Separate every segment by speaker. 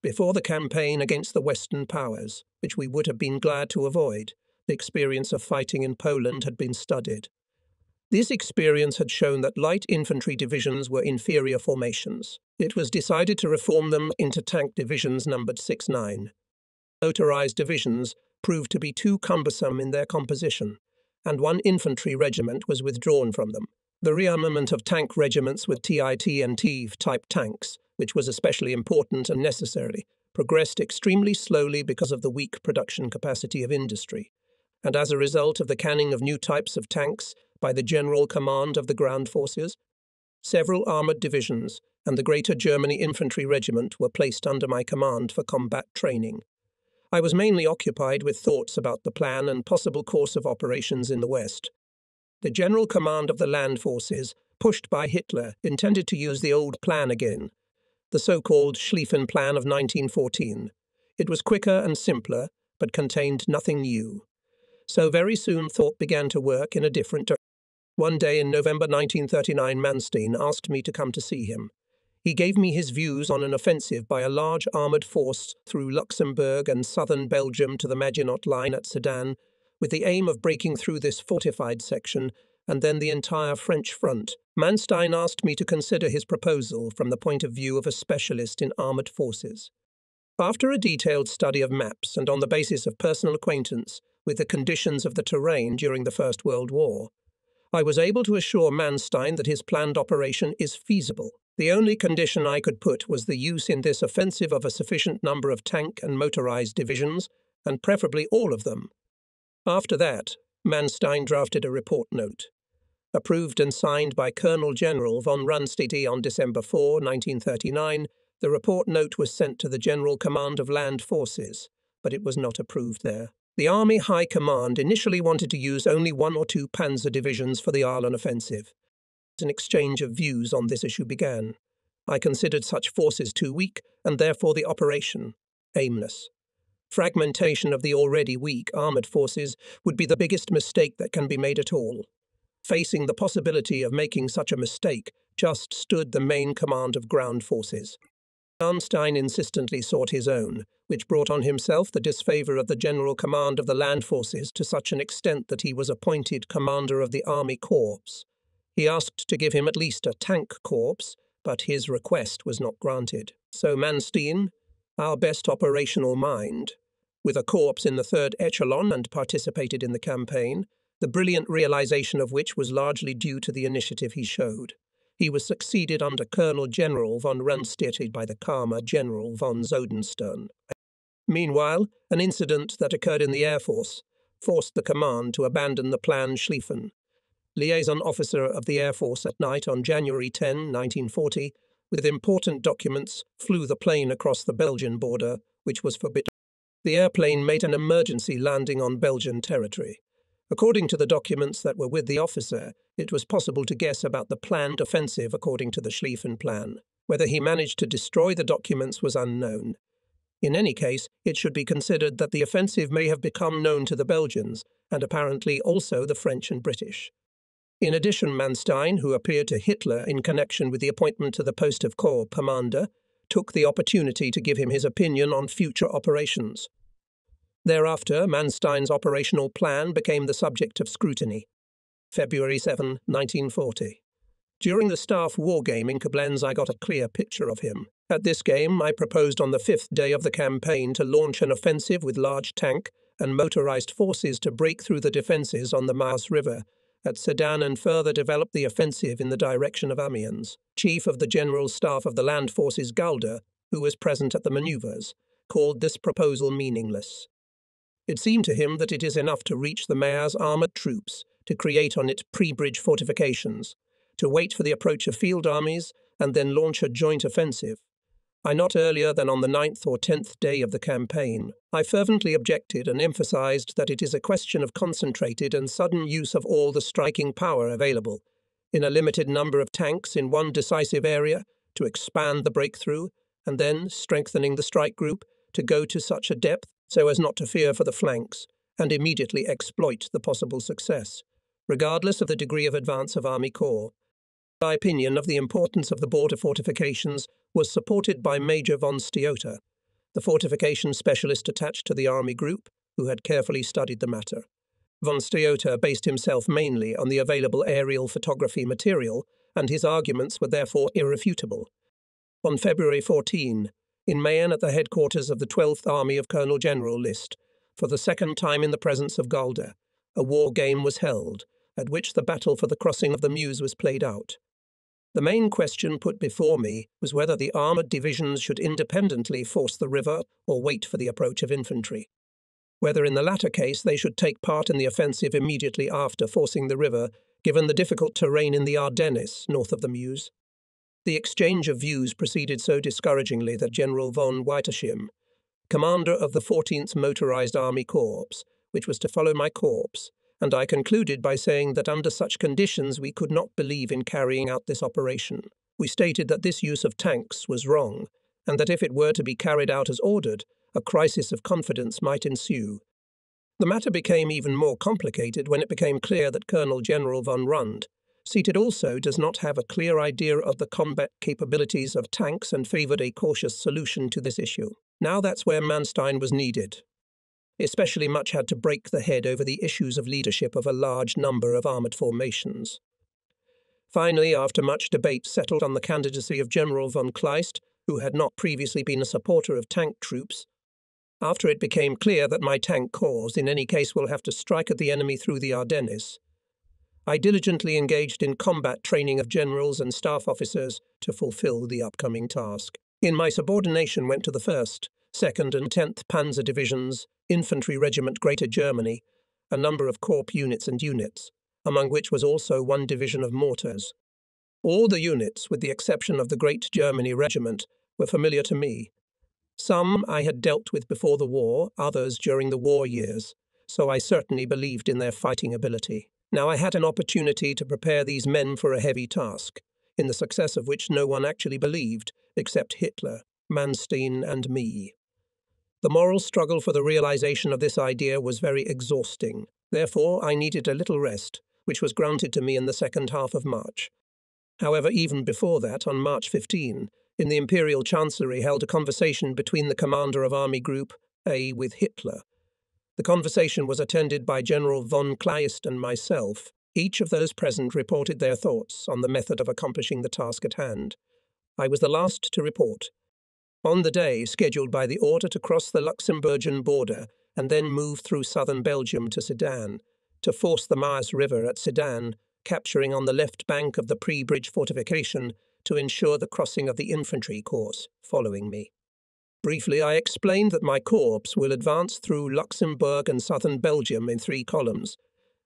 Speaker 1: Before the campaign against the Western powers, which we would have been glad to avoid, the experience of fighting in Poland had been studied. This experience had shown that light infantry divisions were inferior formations. It was decided to reform them into tank divisions numbered 6-9. Motorized divisions proved to be too cumbersome in their composition, and one infantry regiment was withdrawn from them. The rearmament of tank regiments with TIT and TIV-type tanks, which was especially important and necessary, progressed extremely slowly because of the weak production capacity of industry, and as a result of the canning of new types of tanks by the General Command of the Ground Forces, several armoured divisions and the Greater Germany Infantry Regiment were placed under my command for combat training. I was mainly occupied with thoughts about the plan and possible course of operations in the West. The General Command of the Land Forces, pushed by Hitler, intended to use the old plan again, the so-called Schlieffen Plan of 1914. It was quicker and simpler, but contained nothing new. So very soon thought began to work in a different direction. One day in November 1939, Manstein asked me to come to see him. He gave me his views on an offensive by a large armoured force through Luxembourg and southern Belgium to the Maginot Line at Sedan, with the aim of breaking through this fortified section and then the entire French front. Manstein asked me to consider his proposal from the point of view of a specialist in armoured forces. After a detailed study of maps and on the basis of personal acquaintance with the conditions of the terrain during the First World War, I was able to assure Manstein that his planned operation is feasible. The only condition I could put was the use in this offensive of a sufficient number of tank and motorized divisions, and preferably all of them. After that, Manstein drafted a report note. Approved and signed by Colonel General von Rundstedt on December 4, 1939, the report note was sent to the General Command of Land Forces, but it was not approved there. The Army High Command initially wanted to use only 1 or 2 panzer divisions for the Aalen offensive. An exchange of views on this issue began. I considered such forces too weak, and therefore the operation aimless. Fragmentation of the already weak armoured forces would be the biggest mistake that can be made at all. Facing the possibility of making such a mistake just stood the main command of ground forces. Manstein insistently sought his own, which brought on himself the disfavour of the General Command of the Land Forces to such an extent that he was appointed commander of the Army Corps. He asked to give him at least a tank corps, but his request was not granted. So Manstein, our best operational mind, with a corps in the 3rd echelon and participated in the campaign, the brilliant realization of which was largely due to the initiative he showed. He was succeeded under Colonel General von Rundstedt by the calmer General von Zodenstern. Meanwhile, an incident that occurred in the Air Force forced the command to abandon the plan Schlieffen. Liaison officer of the Air Force at night on January 10, 1940, with important documents, flew the plane across the Belgian border, which was forbidden. The airplane made an emergency landing on Belgian territory. According to the documents that were with the officer, it was possible to guess about the planned offensive according to the Schlieffen Plan. Whether he managed to destroy the documents was unknown. In any case, it should be considered that the offensive may have become known to the Belgians, and apparently also the French and British. In addition, Manstein, who appeared to Hitler in connection with the appointment to the post of Corps Commander, took the opportunity to give him his opinion on future operations. Thereafter, Manstein's operational plan became the subject of scrutiny. February 7, 1940. During the staff war game in Koblenz, I got a clear picture of him. At this game, I proposed on the 5th day of the campaign to launch an offensive with large tank and motorized forces to break through the defenses on the Maas River at Sedan and further develop the offensive in the direction of Amiens. Chief of the General Staff of the Land Forces Galder, who was present at the manoeuvres, called this proposal meaningless. It seemed to him that it is enough to reach the Maas's armoured troops, to create on it pre-bridge fortifications, to wait for the approach of field armies, and then launch a joint offensive. Not earlier than on the 9th or 10th day of the campaign, I fervently objected and emphasized that it is a question of concentrated and sudden use of all the striking power available, in a limited number of tanks in one decisive area, to expand the breakthrough, and then, strengthening the strike group, to go to such a depth so as not to fear for the flanks, and immediately exploit the possible success, regardless of the degree of advance of Army Corps. My opinion of the importance of the border fortifications was supported by Major von Stioter. the fortification specialist attached to the army group, who had carefully studied the matter. Von Stioter based himself mainly on the available aerial photography material, and his arguments were therefore irrefutable. On February 14, in Mayenne at the headquarters of the 12th Army of Colonel General List, for the second time in the presence of Galder, a war game was held, at which the battle for the crossing of the Meuse was played out. The main question put before me was whether the armoured divisions should independently force the river or wait for the approach of infantry. Whether in the latter case they should take part in the offensive immediately after forcing the river, given the difficult terrain in the Ardennes north of the Meuse. The exchange of views proceeded so discouragingly that General von Witterschirm, commander of the 14th Motorized Army Corps, which was to follow my corps, and I concluded by saying that under such conditions we could not believe in carrying out this operation. We stated that this use of tanks was wrong, and that if it were to be carried out as ordered, a crisis of confidence might ensue. The matter became even more complicated when it became clear that Colonel General von Rund, seated also, does not have a clear idea of the combat capabilities of tanks and favoured a cautious solution to this issue. Now that's where Manstein was needed. Especially much had to break the head over the issues of leadership of a large number of armoured formations. Finally, after much debate, settled on the candidacy of General von Kleist, who had not previously been a supporter of tank troops. After it became clear that my tank corps in any case will have to strike at the enemy through the Ardennes, I diligently engaged in combat training of generals and staff officers to fulfill the upcoming task. In my subordination went to the 1st, 2nd and 10th Panzer Divisions, Infantry Regiment Greater Germany, a number of corps units and units, among which was also one division of mortars. All the units, with the exception of the Great Germany Regiment, were familiar to me. Some I had dealt with before the war, others during the war years, so I certainly believed in their fighting ability. Now I had an opportunity to prepare these men for a heavy task, in the success of which no one actually believed, except Hitler, Manstein, and me. The moral struggle for the realization of this idea was very exhausting. Therefore, I needed a little rest, which was granted to me in the second half of March. However, even before that, on March 15, in the Imperial Chancellery held a conversation between the commander of Army Group A with Hitler. The conversation was attended by General von Kleist and myself. Each of those present reported their thoughts on the method of accomplishing the task at hand. I was the last to report. On the day scheduled by the order to cross the Luxembourgian border and then move through southern Belgium to Sedan, to force the Maas River at Sedan, capturing on the left bank of the pre-bridge fortification to ensure the crossing of the infantry corps following me. Briefly, I explained that my corps will advance through Luxembourg and southern Belgium in 3 columns,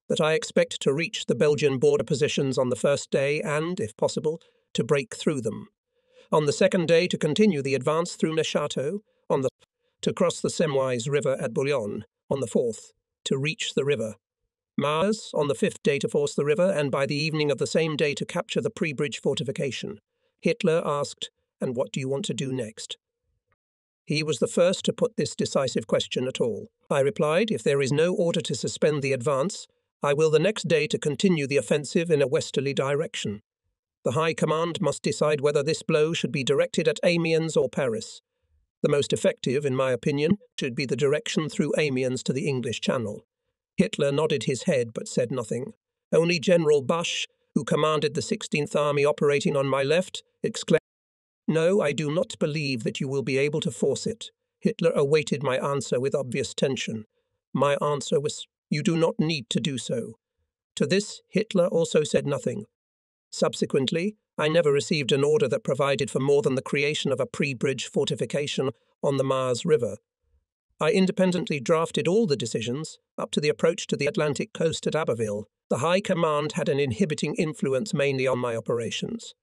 Speaker 1: that I expect to reach the Belgian border positions on the first day and, if possible, to break through them. On the second day, to continue the advance through Neufchâteau, to cross the Semoise River at Boulogne, on the 4th, to reach the river. Maas, on the 5th day to force the river, and by the evening of the same day to capture the pre-bridge fortification. Hitler asked, "And what do you want to do next?" He was the first to put this decisive question at all. I replied, "If there is no order to suspend the advance, I will the next day to continue the offensive in a westerly direction. The High Command must decide whether this blow should be directed at Amiens or Paris. The most effective, in my opinion, should be the direction through Amiens to the English Channel." Hitler nodded his head but said nothing. Only General Busch, who commanded the 16th Army operating on my left, exclaimed, "No, I do not believe that you will be able to force it." Hitler awaited my answer with obvious tension. My answer was, "You do not need to do so." To this, Hitler also said nothing. Subsequently, I never received an order that provided for more than the creation of a pre-bridge fortification on the Maas River. I independently drafted all the decisions, up to the approach to the Atlantic coast at Abbeville. The High Command had an inhibiting influence mainly on my operations.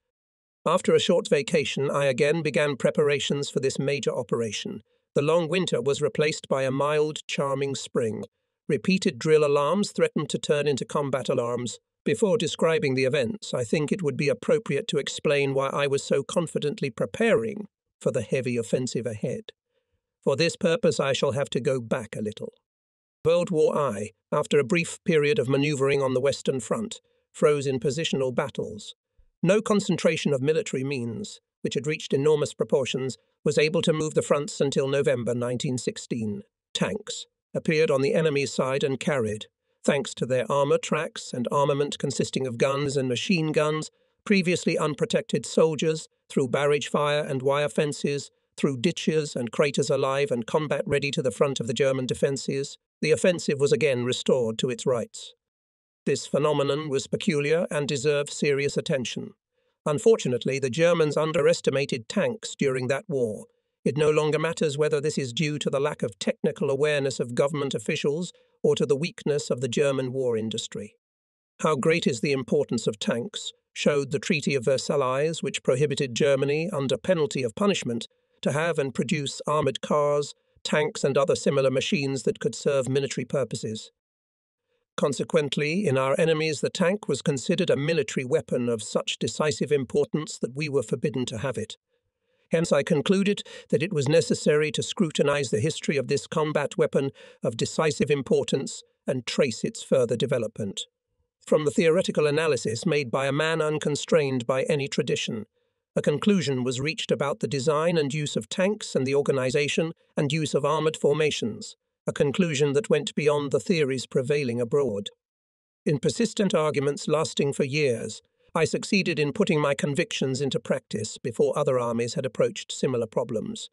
Speaker 1: After a short vacation, I again began preparations for this major operation. The long winter was replaced by a mild, charming spring. Repeated drill alarms threatened to turn into combat alarms. Before describing the events, I think it would be appropriate to explain why I was so confidently preparing for the heavy offensive ahead. For this purpose, I shall have to go back a little. World War I, after a brief period of manoeuvring on the Western Front, froze in positional battles. No concentration of military means, which had reached enormous proportions, was able to move the fronts until November 1916. Tanks appeared on the enemy's side and carried, thanks to their armour tracks and armament consisting of guns and machine guns, previously unprotected soldiers, through barrage fire and wire fences, through ditches and craters alive and combat-ready to the front of the German defences. The offensive was again restored to its rights. This phenomenon was peculiar and deserved serious attention. Unfortunately, the Germans underestimated tanks during that war. It no longer matters whether this is due to the lack of technical awareness of government officials or to the weakness of the German war industry. How great is the importance of tanks showed the Treaty of Versailles, which prohibited Germany, under penalty of punishment, to have and produce armoured cars, tanks and other similar machines that could serve military purposes. Consequently, in our enemies, the tank was considered a military weapon of such decisive importance that we were forbidden to have it. Hence, I concluded that it was necessary to scrutinize the history of this combat weapon of decisive importance and trace its further development. From the theoretical analysis made by a man unconstrained by any tradition, a conclusion was reached about the design and use of tanks and the organization and use of armored formations, a conclusion that went beyond the theories prevailing abroad. In persistent arguments lasting for years, I succeeded in putting my convictions into practice before other armies had approached similar problems.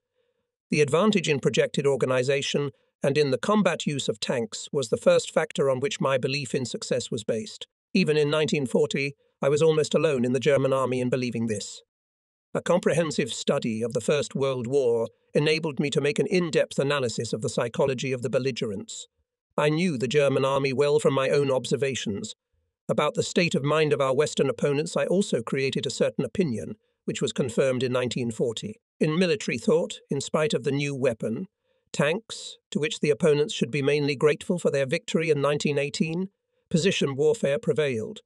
Speaker 1: The advantage in projected organization and in the combat use of tanks was the first factor on which my belief in success was based. Even in 1940, I was almost alone in the German army in believing this. A comprehensive study of the First World War enabled me to make an in-depth analysis of the psychology of the belligerents. I knew the German army well from my own observations. About the state of mind of our Western opponents, I also created a certain opinion, which was confirmed in 1940. In military thought, in spite of the new weapon, tanks, to which the opponents should be mainly grateful for their victory in 1918, position warfare prevailed.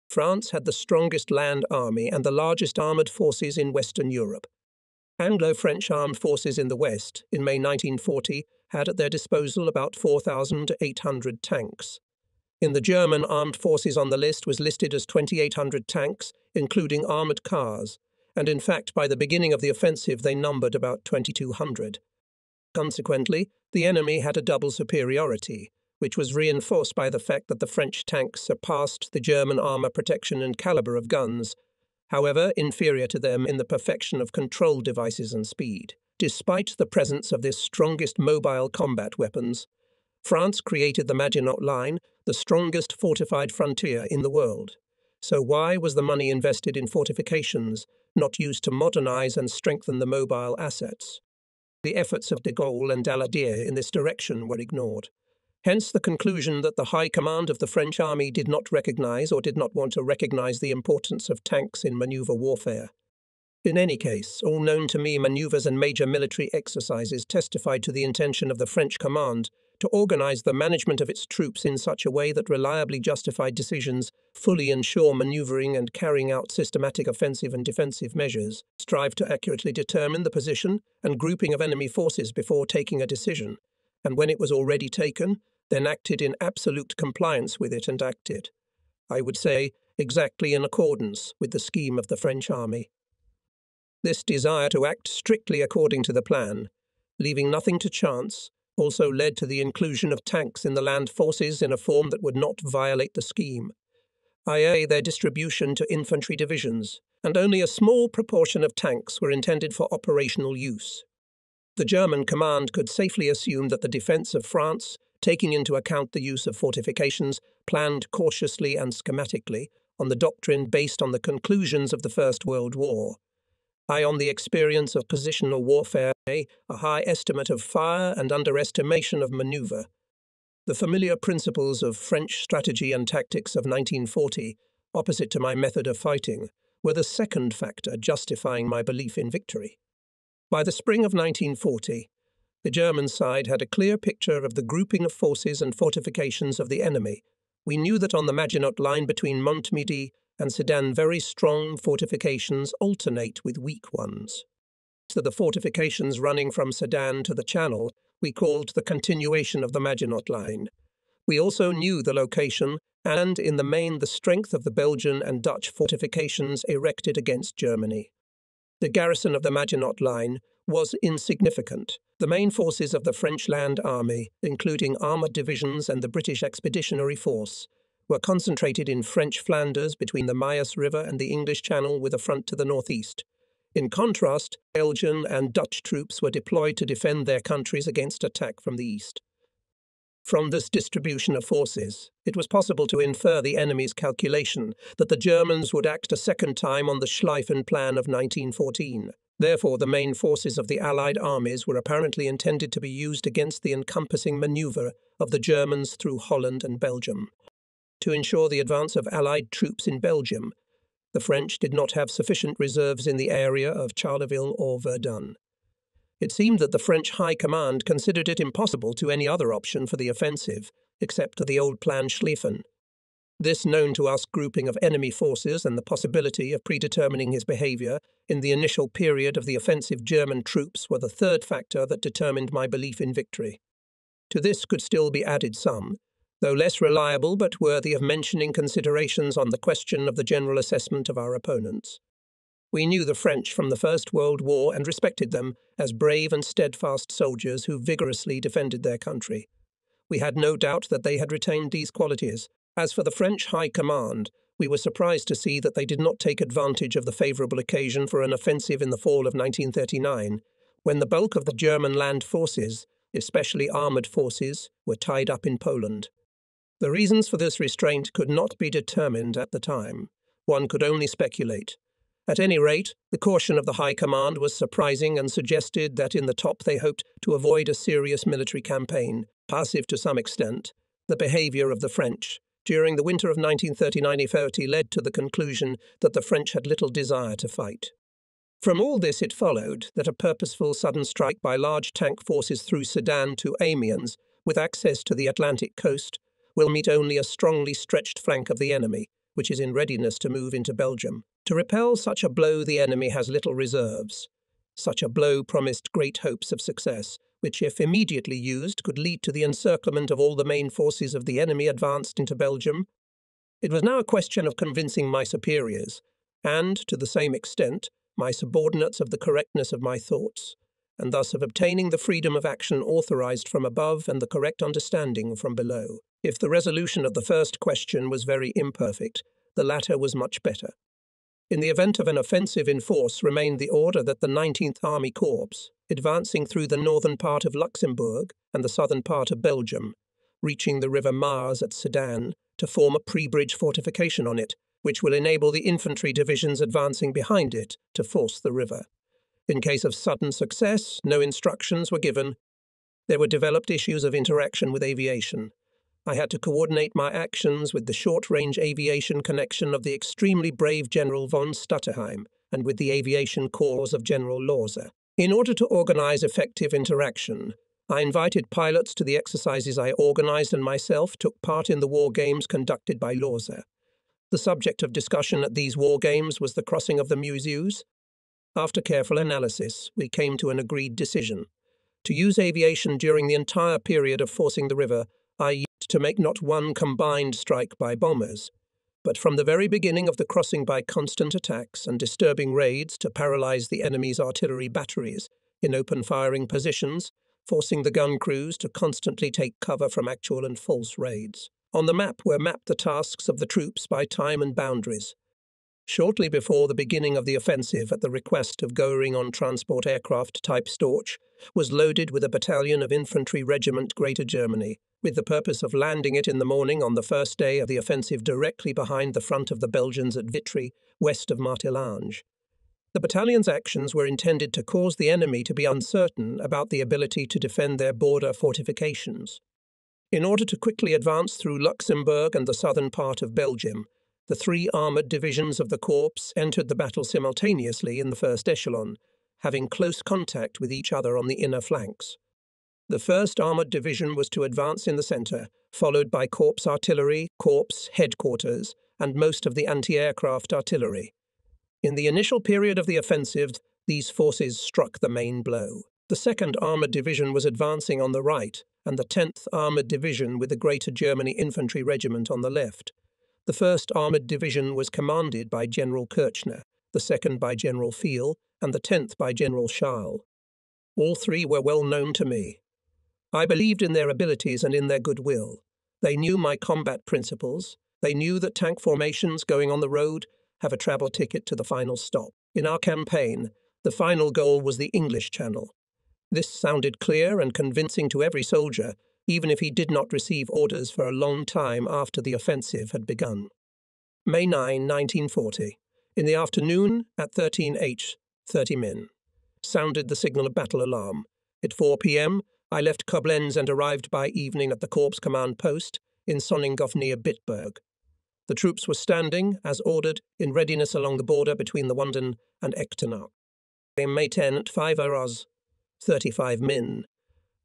Speaker 1: France had the strongest land army and the largest armoured forces in Western Europe. Anglo-French armed forces in the West, in May 1940, had at their disposal about 4,800 tanks. In the German armed forces on the list was listed as 2,800 tanks, including armoured cars, and in fact by the beginning of the offensive they numbered about 2,200. Consequently, the enemy had a double superiority, which was reinforced by the fact that the French tanks surpassed the German armour protection and calibre of guns, however inferior to them in the perfection of control devices and speed. Despite the presence of this strongest mobile combat weapons, France created the Maginot Line, the strongest fortified frontier in the world. So why was the money invested in fortifications not used to modernize and strengthen the mobile assets? The efforts of de Gaulle and Daladier in this direction were ignored. Hence the conclusion that the high command of the French army did not recognize or did not want to recognize the importance of tanks in maneuver warfare. In any case, all known to me maneuvers and major military exercises testified to the intention of the French command to organize the management of its troops in such a way that reliably justified decisions, fully ensure maneuvering and carrying out systematic offensive and defensive measures, strive to accurately determine the position and grouping of enemy forces before taking a decision, and when it was already taken, then acted in absolute compliance with it and acted, I would say, exactly in accordance with the scheme of the French army. This desire to act strictly according to the plan, leaving nothing to chance, also led to the inclusion of tanks in the land forces in a form that would not violate the scheme, i.e. their distribution to infantry divisions, and only a small proportion of tanks were intended for operational use. The German command could safely assume that the defence of France, taking into account the use of fortifications, planned cautiously and schematically on the doctrine based on the conclusions of the First World War, on the experience of positional warfare, a high estimate of fire and underestimation of manoeuvre. The familiar principles of French strategy and tactics of 1940, opposite to my method of fighting, were the second factor justifying my belief in victory. By the spring of 1940, the German side had a clear picture of the grouping of forces and fortifications of the enemy. We knew that on the Maginot Line between Montmedy and Sedan very strong fortifications alternate with weak ones. So the fortifications running from Sedan to the Channel we called the continuation of the Maginot Line. We also knew the location and, in the main, the strength of the Belgian and Dutch fortifications erected against Germany. The garrison of the Maginot Line was insignificant. The main forces of the French Land Army, including armoured divisions and the British Expeditionary Force, were concentrated in French Flanders between the Maas River and the English Channel with a front to the northeast. In contrast, Belgian and Dutch troops were deployed to defend their countries against attack from the east. From this distribution of forces, it was possible to infer the enemy's calculation that the Germans would act a second time on the Schlieffen Plan of 1914. Therefore, the main forces of the Allied armies were apparently intended to be used against the encompassing manoeuvre of the Germans through Holland and Belgium. To ensure the advance of Allied troops in Belgium, the French did not have sufficient reserves in the area of Charleville or Verdun. It seemed that the French High Command considered it impossible to any other option for the offensive, except the old Plan Schlieffen. This known to us grouping of enemy forces and the possibility of predetermining his behaviour in the initial period of the offensive German troops were the third factor that determined my belief in victory. To this could still be added some, though less reliable but worthy of mentioning, considerations on the question of the general assessment of our opponents. We knew the French from the First World War and respected them as brave and steadfast soldiers who vigorously defended their country. We had no doubt that they had retained these qualities. As for the French High Command, we were surprised to see that they did not take advantage of the favourable occasion for an offensive in the fall of 1939, when the bulk of the German land forces, especially armoured forces, were tied up in Poland. The reasons for this restraint could not be determined at the time. One could only speculate. At any rate, the caution of the High Command was surprising and suggested that in the top they hoped to avoid a serious military campaign, passive to some extent. The behaviour of the French during the winter of 1939-40 led to the conclusion that the French had little desire to fight. From all this it followed that a purposeful sudden strike by large tank forces through Sedan to Amiens, with access to the Atlantic coast, will meet only a strongly stretched flank of the enemy, which is in readiness to move into Belgium. To repel such a blow the enemy has little reserves. Such a blow promised great hopes of success, which if immediately used could lead to the encirclement of all the main forces of the enemy advanced into Belgium. It was now a question of convincing my superiors, and, to the same extent, my subordinates of the correctness of my thoughts, and thus of obtaining the freedom of action authorized from above and the correct understanding from below. If the resolution of the first question was very imperfect, the latter was much better. In the event of an offensive in force remained the order that the 19th Army Corps, advancing through the northern part of Luxembourg and the southern part of Belgium, reaching the river Maas at Sedan, to form a pre-bridge fortification on it, which will enable the infantry divisions advancing behind it to force the river. In case of sudden success, no instructions were given. There were developed issues of interaction with aviation. I had to coordinate my actions with the short-range aviation connection of the extremely brave General von Stutterheim and with the aviation corps of General Lorze. In order to organize effective interaction, I invited pilots to the exercises I organized and myself took part in the war games conducted by Lorze. The subject of discussion at these war games was the crossing of the Meuse. After careful analysis, we came to an agreed decision. To use aviation during the entire period of forcing the river, I to make not one combined strike by bombers, but from the very beginning of the crossing by constant attacks and disturbing raids to paralyze the enemy's artillery batteries in open firing positions, forcing the gun crews to constantly take cover from actual and false raids. On the map were mapped the tasks of the troops by time and boundaries. Shortly before the beginning of the offensive, at the request of Goering on transport aircraft type Storch, was loaded with a battalion of Infantry Regiment Greater Germany, with the purpose of landing it in the morning on the first day of the offensive directly behind the front of the Belgians at Vitry, west of Martelange. The battalion's actions were intended to cause the enemy to be uncertain about the ability to defend their border fortifications. In order to quickly advance through Luxembourg and the southern part of Belgium, the three armoured divisions of the Corps entered the battle simultaneously in the first echelon, having close contact with each other on the inner flanks. The 1st Armoured Division was to advance in the centre, followed by Corps Artillery, Corps Headquarters, and most of the anti-aircraft artillery. In the initial period of the offensive, these forces struck the main blow. The 2nd Armoured Division was advancing on the right, and the 10th Armoured Division with the Greater Germany Infantry Regiment on the left. The 1st Armoured Division was commanded by General Kirchner, the 2nd by General Fiel, and the 10th by General Schall. All three were well known to me. I believed in their abilities and in their goodwill. They knew my combat principles. They knew that tank formations going on the road have a travel ticket to the final stop. In our campaign, the final goal was the English Channel. This sounded clear and convincing to every soldier, even if he did not receive orders for a long time after the offensive had begun. May 9, 1940. In the afternoon, at 13H, 30 Min. Sounded the signal of battle alarm. At 4 p.m., I left Koblenz and arrived by evening at the Corps Command Post in Sonninghof near Bitburg. The troops were standing, as ordered, in readiness along the border between the Wanden and Echternach. May 10 at 5 hours, 35 Min.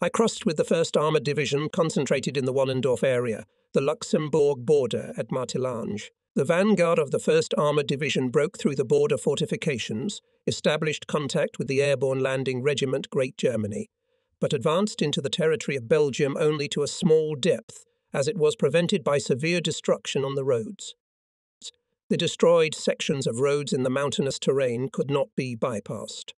Speaker 1: I crossed with the 1st Armoured Division concentrated in the Wallendorf area, the Luxembourg border at Martelange. The vanguard of the 1st Armoured Division broke through the border fortifications, established contact with the Airborne Landing Regiment Great Germany, but advanced into the territory of Belgium only to a small depth, as it was prevented by severe destruction on the roads. The destroyed sections of roads in the mountainous terrain could not be bypassed.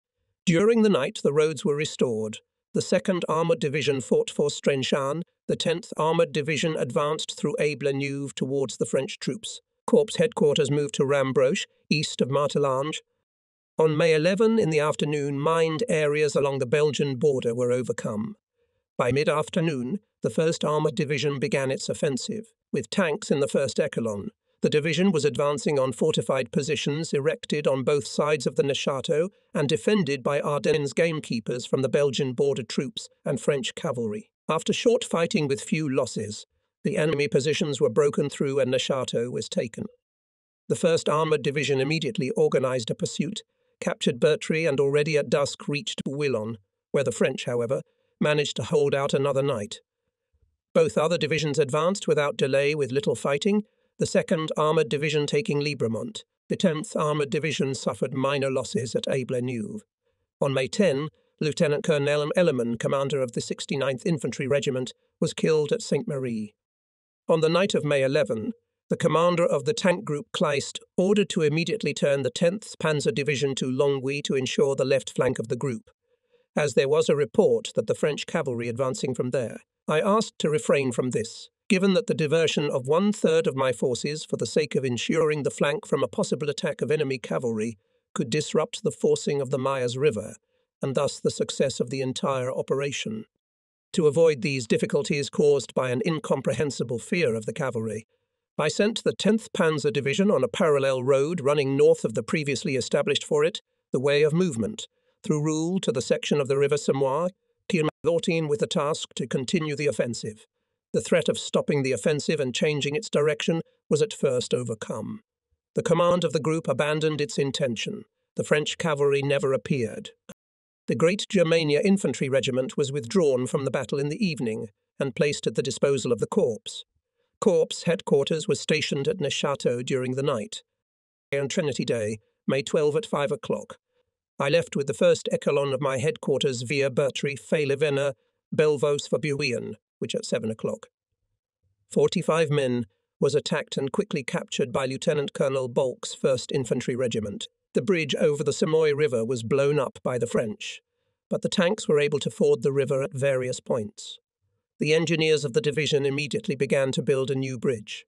Speaker 1: During the night, the roads were restored. The 2nd Armoured Division fought for Strenchan. The 10th Armoured Division advanced through Aix-la-Neuve towards the French troops. Corps headquarters moved to Rambroche, east of Martelange. On May 11, in the afternoon, mined areas along the Belgian border were overcome. By mid-afternoon, the 1st Armoured Division began its offensive. With tanks in the 1st Echelon, the division was advancing on fortified positions erected on both sides of the Nechateau and defended by Ardennes gamekeepers from the Belgian border troops and French cavalry. After short fighting with few losses, the enemy positions were broken through and Nechateau was taken. The 1st Armoured Division immediately organised a pursuit, captured Bertry and already at dusk reached Bouillon, where the French, however, managed to hold out another night. Both other divisions advanced without delay with little fighting, the 2nd Armoured Division taking Libremont. The 10th Armoured Division suffered minor losses at Aix-la-Neuve. On May 10, Lieutenant Colonel Ellerman, commander of the 69th Infantry Regiment, was killed at Sainte-Marie. On the night of May 11, the commander of the tank group Kleist ordered to immediately turn the 10th Panzer Division to Longwy to ensure the left flank of the group, as there was a report that the French cavalry advancing from there. I asked to refrain from this, given that the diversion of 1/3 of my forces for the sake of ensuring the flank from a possible attack of enemy cavalry could disrupt the forcing of the Myers River, and thus the success of the entire operation. To avoid these difficulties caused by an incomprehensible fear of the cavalry, I sent the 10th Panzer Division on a parallel road running north of the previously established for it, the way of movement, through Roule to the section of the River Semois, Kirmardin with the task to continue the offensive. The threat of stopping the offensive and changing its direction was at first overcome. The command of the group abandoned its intention. The French cavalry never appeared. The Great Germania Infantry Regiment was withdrawn from the battle in the evening and placed at the disposal of the Corps. Corps headquarters was stationed at Nechateau during the night. On Trinity Day, May 12 at 5 o'clock, I left with the 1st Echelon of my headquarters via Bertry, Fay-le-Venner, Belvos for Bouillon, which at 7 o'clock. 45 men was attacked and quickly captured by Lieutenant Colonel Bolk's 1st Infantry Regiment. The bridge over the Semoy River was blown up by the French, but the tanks were able to ford the river at various points. The engineers of the division immediately began to build a new bridge.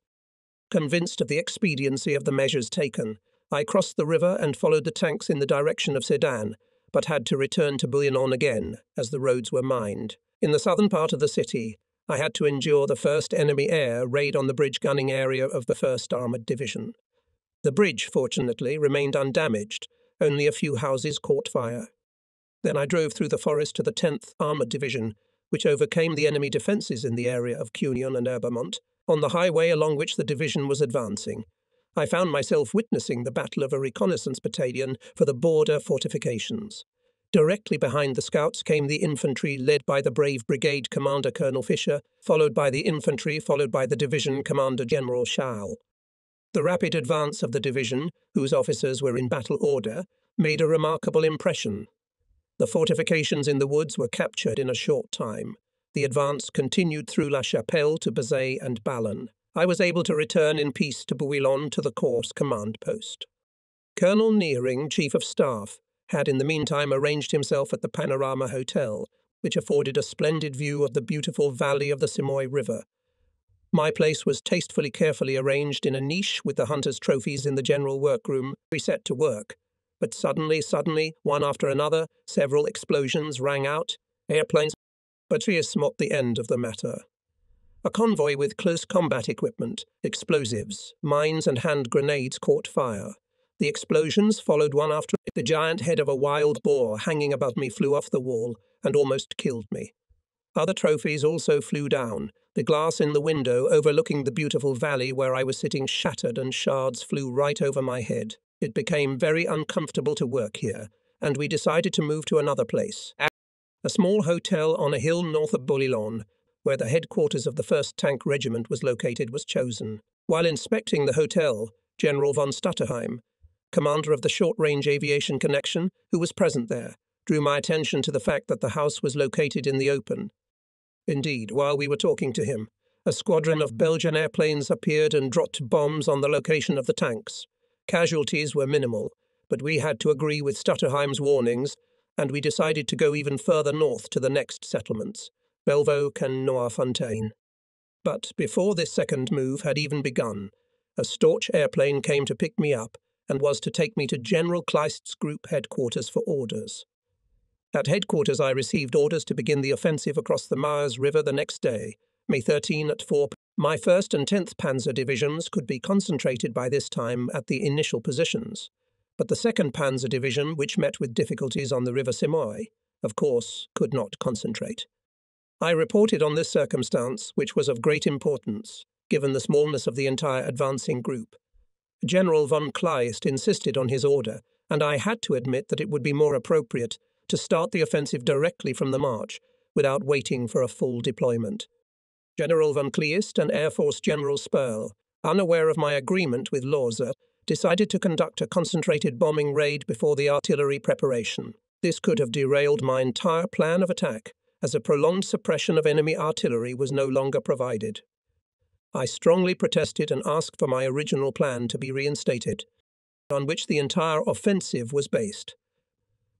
Speaker 1: Convinced of the expediency of the measures taken, I crossed the river and followed the tanks in the direction of Sedan, but had to return to Bouillon again, as the roads were mined. In the southern part of the city, I had to endure the first enemy air raid on the bridge gunning area of the 1st Armoured Division. The bridge, fortunately, remained undamaged. Only a few houses caught fire. Then I drove through the forest to the 10th Armoured Division, which overcame the enemy defences in the area of Cunion and Herbemont, on the highway along which the division was advancing. I found myself witnessing the battle of a reconnaissance battalion for the border fortifications. Directly behind the scouts came the infantry led by the brave brigade commander Colonel Fisher, followed by the infantry, followed by the division commander General Schall. The rapid advance of the division, whose officers were in battle order, made a remarkable impression. The fortifications in the woods were captured in a short time. The advance continued through La Chapelle to Bazay and Ballon. I was able to return in peace to Bouillon to the Corps command post. Colonel Neering, Chief of Staff, had in the meantime arranged himself at the Panorama Hotel, which afforded a splendid view of the beautiful valley of the Simoy River. My place was carefully arranged in a niche with the hunter's trophies in the general workroom. We set to work. But suddenly, one after another, several explosions rang out. Airplanes. But here's not the end of the matter. A convoy with close combat equipment, explosives, mines and hand grenades caught fire. The explosions followed one after another. The giant head of a wild boar hanging above me flew off the wall and almost killed me. Other trophies also flew down. The glass in the window overlooking the beautiful valley where I was sitting shattered and shards flew right over my head. It became very uncomfortable to work here, and we decided to move to another place. A small hotel on a hill north of Bouillon, where the headquarters of the 1st Tank Regiment was located, was chosen. While inspecting the hotel, General von Stutterheim, commander of the short-range aviation connection, who was present there, drew my attention to the fact that the house was located in the open. Indeed, while we were talking to him, a squadron of Belgian airplanes appeared and dropped bombs on the location of the tanks. Casualties were minimal, but we had to agree with Stutterheim's warnings, and we decided to go even further north to the next settlements, Belvoque and Noirfontaine. But before this second move had even begun, a Storch airplane came to pick me up and was to take me to General Kleist's group headquarters for orders. At headquarters I received orders to begin the offensive across the Meuse River the next day, May 13 at 4 p.m. My 1st and 10th Panzer Divisions could be concentrated by this time at the initial positions, but the 2nd Panzer Division, which met with difficulties on the River Simoy, of course, could not concentrate. I reported on this circumstance, which was of great importance, given the smallness of the entire advancing group. General von Kleist insisted on his order, and I had to admit that it would be more appropriate to start the offensive directly from the march, without waiting for a full deployment. General von Kleist and Air Force General Sperl, unaware of my agreement with Lorze, decided to conduct a concentrated bombing raid before the artillery preparation. This could have derailed my entire plan of attack, as a prolonged suppression of enemy artillery was no longer provided. I strongly protested and asked for my original plan to be reinstated, on which the entire offensive was based.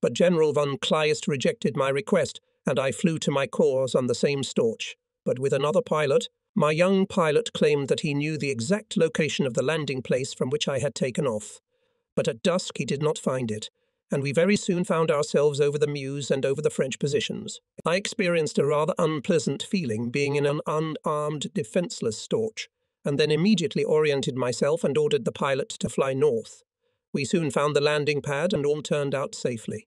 Speaker 1: But General von Kleist rejected my request, and I flew to my corps on the same Storch, but with another pilot. My young pilot claimed that he knew the exact location of the landing place from which I had taken off, but at dusk he did not find it, and we very soon found ourselves over the Meuse and over the French positions. I experienced a rather unpleasant feeling being in an unarmed, defenceless Storch, and then immediately oriented myself and ordered the pilot to fly north. We soon found the landing pad and all turned out safely.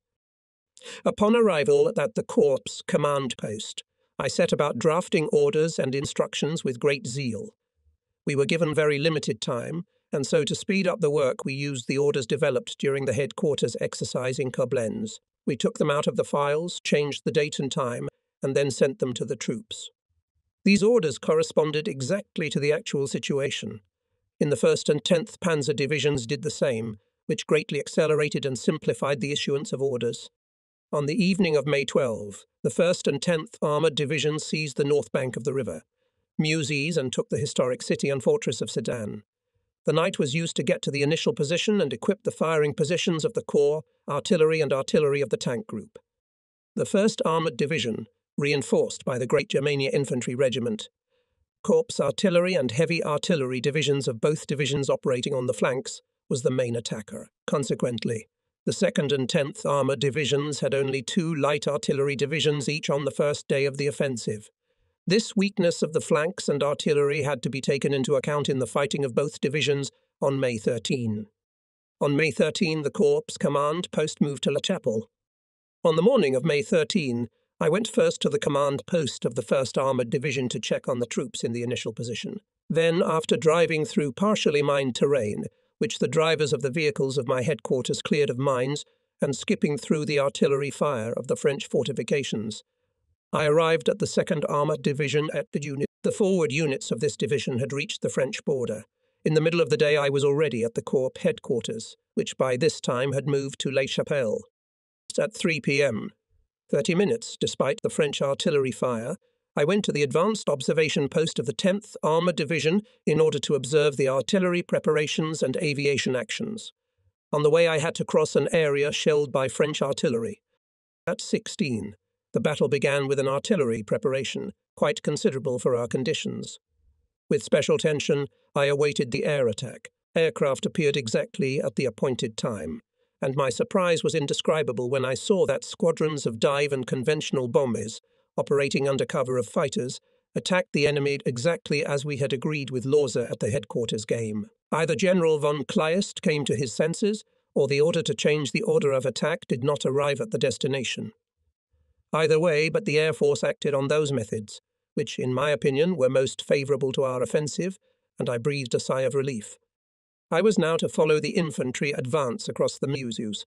Speaker 1: Upon arrival at the Corps command post, I set about drafting orders and instructions with great zeal. We were given very limited time, and so to speed up the work we used the orders developed during the headquarters exercise in Koblenz. We took them out of the files, changed the date and time, and then sent them to the troops. These orders corresponded exactly to the actual situation. In the 1st and 10th Panzer Divisions did the same, which greatly accelerated and simplified the issuance of orders. On the evening of May 12, the 1st and 10th Armoured Divisions seized the north bank of the river, Muses, and took the historic city and fortress of Sedan. The night was used to get to the initial position and equip the firing positions of the corps, artillery and artillery of the tank group. The 1st Armoured Division, reinforced by the Great Germania Infantry Regiment, Corps Artillery and Heavy Artillery divisions of both divisions operating on the flanks, was the main attacker. Consequently, the 2nd and 10th Armoured Divisions had only 2 light artillery divisions each on the first day of the offensive. This weakness of the flanks and artillery had to be taken into account in the fighting of both divisions on May 13. On May 13, the Corps command post moved to La Chapelle. On the morning of May 13, I went first to the command post of the 1st Armoured Division to check on the troops in the initial position. Then, after driving through partially mined terrain, which the drivers of the vehicles of my headquarters cleared of mines, and skipping through the artillery fire of the French fortifications, I arrived at the 2nd Armoured Division at the unit. The forward units of this division had reached the French border. In the middle of the day I was already at the Corps headquarters, which by this time had moved to La Chapelle. At 3 p.m., 30 minutes, despite the French artillery fire, I went to the advanced observation post of the 10th Armoured Division in order to observe the artillery preparations and aviation actions. On the way, I had to cross an area shelled by French artillery. At 16, the battle began with an artillery preparation, quite considerable for our conditions. With special tension, I awaited the air attack. Aircraft appeared exactly at the appointed time, and my surprise was indescribable when I saw that squadrons of dive and conventional bombers, operating under cover of fighters, attacked the enemy exactly as we had agreed with Lorza at the headquarters game. Either General von Kleist came to his senses, or the order to change the order of attack did not arrive at the destination. Either way, but the Air Force acted on those methods, which, in my opinion, were most favourable to our offensive, and I breathed a sigh of relief. I was now to follow the infantry advance across the Meuse.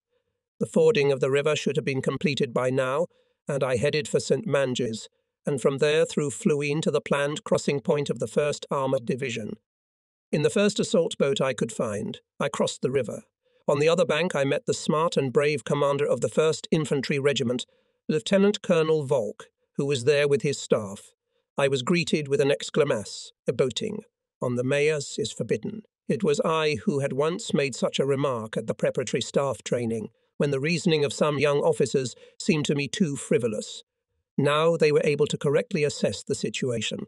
Speaker 1: The fording of the river should have been completed by now, and I headed for St. Manges, and from there through Fluine to the planned crossing point of the 1st Armoured Division. In the first assault boat I could find, I crossed the river. On the other bank I met the smart and brave commander of the 1st Infantry Regiment, Lieutenant Colonel Volk, who was there with his staff. I was greeted with an exclamation, boating on the Meuse is forbidden. It was I who had once made such a remark at the preparatory staff training, when the reasoning of some young officers seemed to me too frivolous. Now they were able to correctly assess the situation.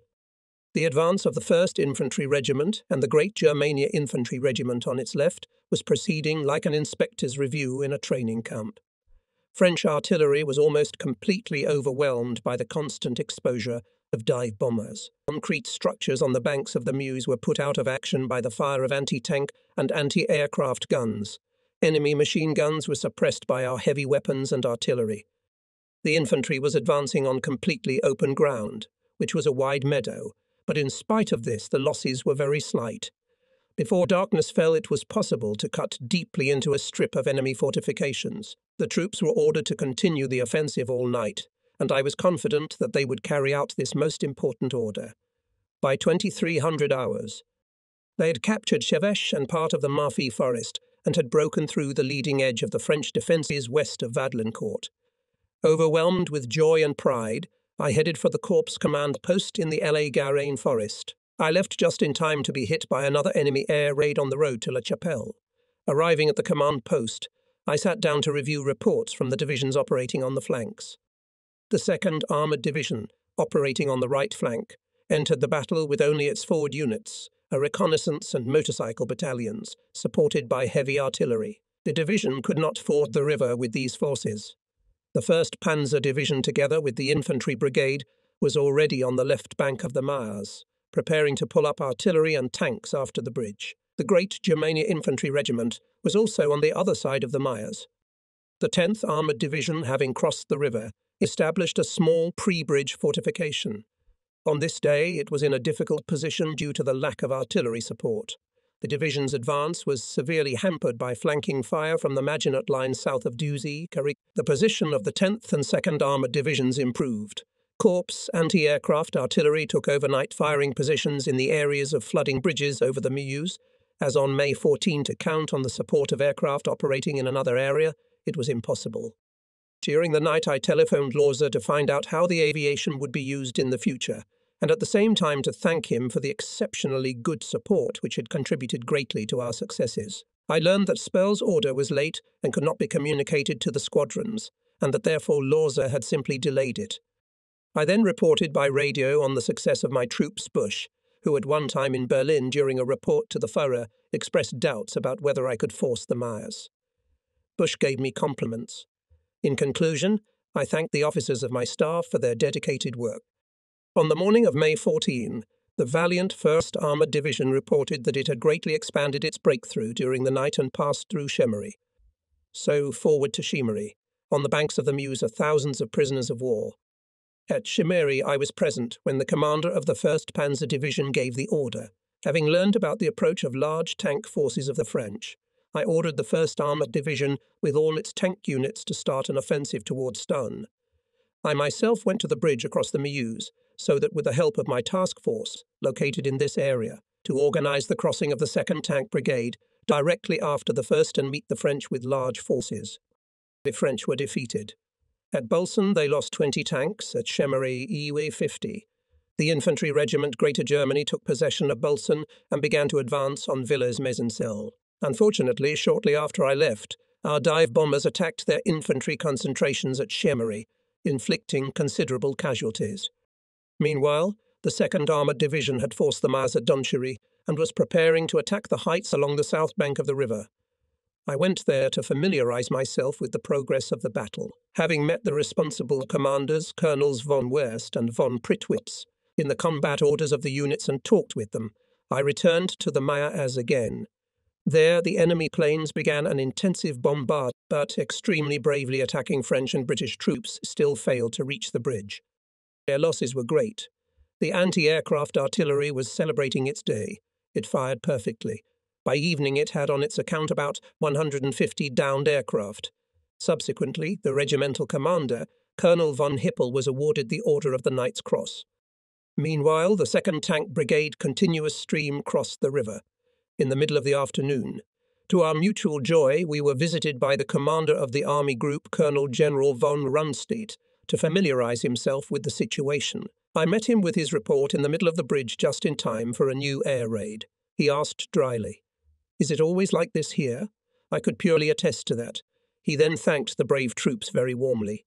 Speaker 1: The advance of the 1st Infantry Regiment and the Great Germania Infantry Regiment on its left was proceeding like an inspector's review in a training camp. French artillery was almost completely overwhelmed by the constant exposure of dive bombers. Concrete structures on the banks of the Meuse were put out of action by the fire of anti-tank and anti-aircraft guns. Enemy machine guns were suppressed by our heavy weapons and artillery. The infantry was advancing on completely open ground, which was a wide meadow, but in spite of this the losses were very slight. Before darkness fell, it was possible to cut deeply into a strip of enemy fortifications. The troops were ordered to continue the offensive all night, and I was confident that they would carry out this most important order. By 2300 hours, they had captured Chevêche and part of the Marfy forest and had broken through the leading edge of the French defences west of Vadlencourt. Overwhelmed with joy and pride, I headed for the Corps Command post in the La Garenne forest. I left just in time to be hit by another enemy air raid on the road to La Chapelle. Arriving at the command post, I sat down to review reports from the divisions operating on the flanks. The 2nd Armoured Division, operating on the right flank, entered the battle with only its forward units, a reconnaissance and motorcycle battalions, supported by heavy artillery. The division could not ford the river with these forces. The 1st Panzer Division, together with the infantry brigade, was already on the left bank of the Meuse, preparing to pull up artillery and tanks after the bridge. The Great Germania Infantry Regiment was also on the other side of the Meuse. The 10th Armoured Division, having crossed the river, established a small pre-bridge fortification. On this day, it was in a difficult position due to the lack of artillery support. The division's advance was severely hampered by flanking fire from the Maginot Line south of Douzy. The position of the 10th and 2nd Armoured Divisions improved. Corps anti-aircraft artillery took overnight firing positions in the areas of flooding bridges over the Meuse. As on May 14 to count on the support of aircraft operating in another area, it was impossible. During the night I telephoned Lorza to find out how the aviation would be used in the future, and at the same time to thank him for the exceptionally good support which had contributed greatly to our successes. I learned that Spell's order was late and could not be communicated to the squadrons, and that therefore Lorza had simply delayed it. I then reported by radio on the success of my troops Bush, who at one time in Berlin during a report to the Führer expressed doubts about whether I could force the Meuse. Bush gave me compliments. In conclusion, I thanked the officers of my staff for their dedicated work. On the morning of May 14, the valiant 1st Armoured Division reported that it had greatly expanded its breakthrough during the night and passed through Chemery. So forward to Chemery. On the banks of the Meuse are thousands of prisoners of war. At Chemery I was present when the commander of the 1st Panzer Division gave the order. Having learned about the approach of large tank forces of the French, I ordered the 1st Armoured Division with all its tank units to start an offensive towards Stonne. I myself went to the bridge across the Meuse, so that with the help of my task force, located in this area, to organize the crossing of the 2nd Tank Brigade directly after the 1st and meet the French with large forces. The French were defeated. At Bolson they lost 20 tanks, at Chemery 50. The Infantry Regiment Greater Germany took possession of Bolson and began to advance on Villers-Mezencel. Unfortunately, shortly after I left, our dive bombers attacked their infantry concentrations at Chemery, inflicting considerable casualties. Meanwhile, the 2nd Armoured Division had forced the Mars at Donchery and was preparing to attack the heights along the south bank of the river. I went there to familiarize myself with the progress of the battle. Having met the responsible commanders, Colonels von Werst and von Prittwitz, in the combat orders of the units and talked with them, I returned to the Mayaaz again. There, the enemy planes began an intensive bombardment, but extremely bravely attacking French and British troops still failed to reach the bridge. Their losses were great. The anti-aircraft artillery was celebrating its day. It fired perfectly. By evening it had on its account about 150 downed aircraft. Subsequently, the regimental commander, Colonel von Hippel, was awarded the Order of the Knight's Cross. Meanwhile, the 2nd Tank Brigade continuous stream crossed the river. In the middle of the afternoon, to our mutual joy, we were visited by the commander of the army group, Colonel General von Rundstedt, to familiarize himself with the situation. I met him with his report in the middle of the bridge just in time for a new air raid. He asked dryly, "Is it always like this here?" I could purely attest to that. He then thanked the brave troops very warmly.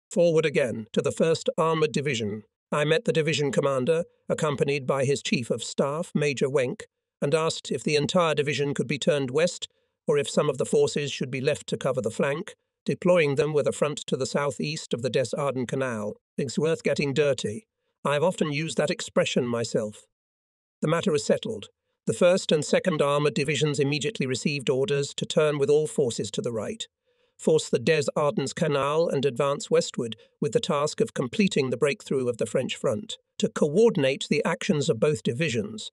Speaker 1: Forward again, to the 1st Armoured Division. I met the division commander, accompanied by his Chief of Staff, Major Wenck, and asked if the entire division could be turned west, or if some of the forces should be left to cover the flank, deploying them with a front to the southeast of the Des Ardennes Canal. It's worth getting dirty. I have often used that expression myself. The matter is settled. The 1st and 2nd Armoured Divisions immediately received orders to turn with all forces to the right, force the Des Ardennes Canal and advance westward with the task of completing the breakthrough of the French front. To coordinate the actions of both divisions,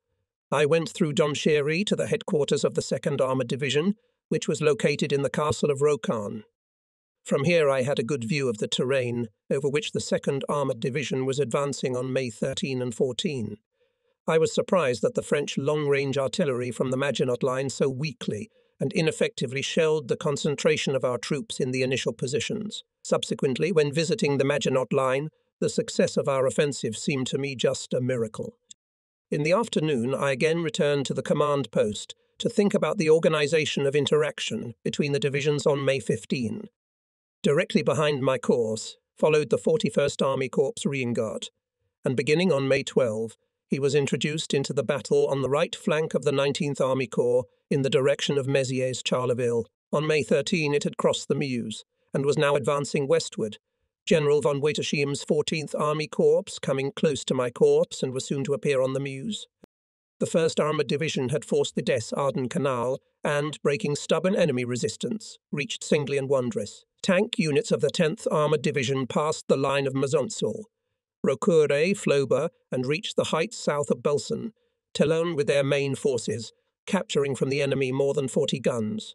Speaker 1: I went through Donchery to the headquarters of the 2nd Armoured Division, which was located in the castle of Rocan. From here I had a good view of the terrain over which the 2nd Armoured Division was advancing on May 13 and 14. I was surprised that the French long-range artillery from the Maginot Line so weakly and ineffectively shelled the concentration of our troops in the initial positions. Subsequently, when visiting the Maginot Line, the success of our offensive seemed to me just a miracle. In the afternoon, I again returned to the command post to think about the organization of interaction between the divisions on May 15. Directly behind my course followed the 41st Army Corps Riengaard, and beginning on May 12, he was introduced into the battle on the right flank of the 19th Army Corps in the direction of Mézières-Charleville. On May 13 it had crossed the Meuse and was now advancing westward. General von Wetterscheim's 14th Army Corps coming close to my corps and was soon to appear on the Meuse. The 1st Armoured Division had forced the Des Ardennes Canal and, breaking stubborn enemy resistance, reached Singly and Wondrous. Tank units of the 10th Armoured Division passed the line of Mezonceau, Rocouret, Flober, and reached the heights south of Belsen, Telon with their main forces, capturing from the enemy more than 40 guns.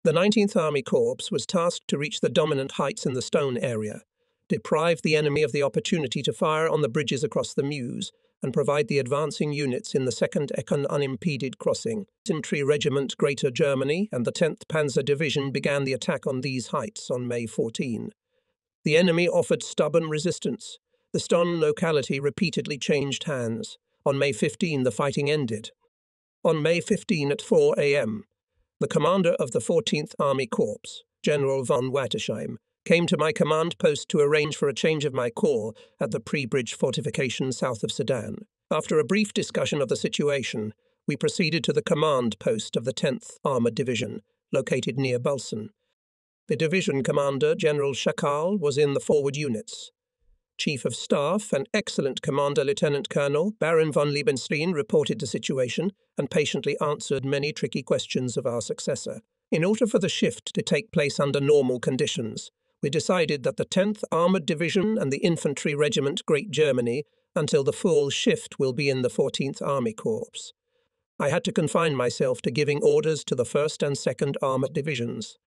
Speaker 1: The 19th Army Corps was tasked to reach the dominant heights in the Stone area, deprive the enemy of the opportunity to fire on the bridges across the Meuse, and provide the advancing units in the 2nd Econ unimpeded crossing. Infantry Regiment Greater Germany and the 10th Panzer Division began the attack on these heights on May 14. The enemy offered stubborn resistance. The Stone locality repeatedly changed hands. On May 15, the fighting ended. On May 15 at 4 a.m., the commander of the 14th Army Corps, General von Wetterscheim, came to my command post to arrange for a change of my corps at the pre-bridge fortification south of Sedan. After a brief discussion of the situation, we proceeded to the command post of the 10th Armoured Division, located near Belsen. The division commander, General Schakal, was in the forward units. Chief of Staff and excellent Commander Lieutenant Colonel Baron von Liebenstein reported the situation and patiently answered many tricky questions of our successor. In order for the shift to take place under normal conditions, we decided that the 10th Armoured Division and the Infantry Regiment Great Germany until the full shift will be in the 14th Army Corps. I had to confine myself to giving orders to the 1st and 2nd Armoured Divisions.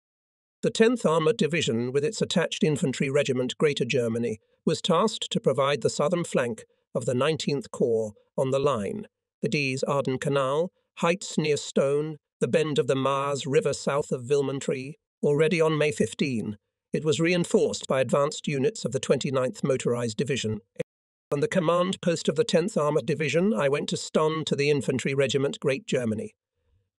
Speaker 1: The 10th Armoured Division, with its attached infantry regiment Greater Germany, was tasked to provide the southern flank of the 19th Corps on the line, the Des Ardennes Canal, heights near Stone, the bend of the Mars River south of Vilmontry. Already on May 15, it was reinforced by advanced units of the 29th Motorized Division. On the command post of the 10th Armoured Division, I went to Stonne to the infantry regiment Great Germany.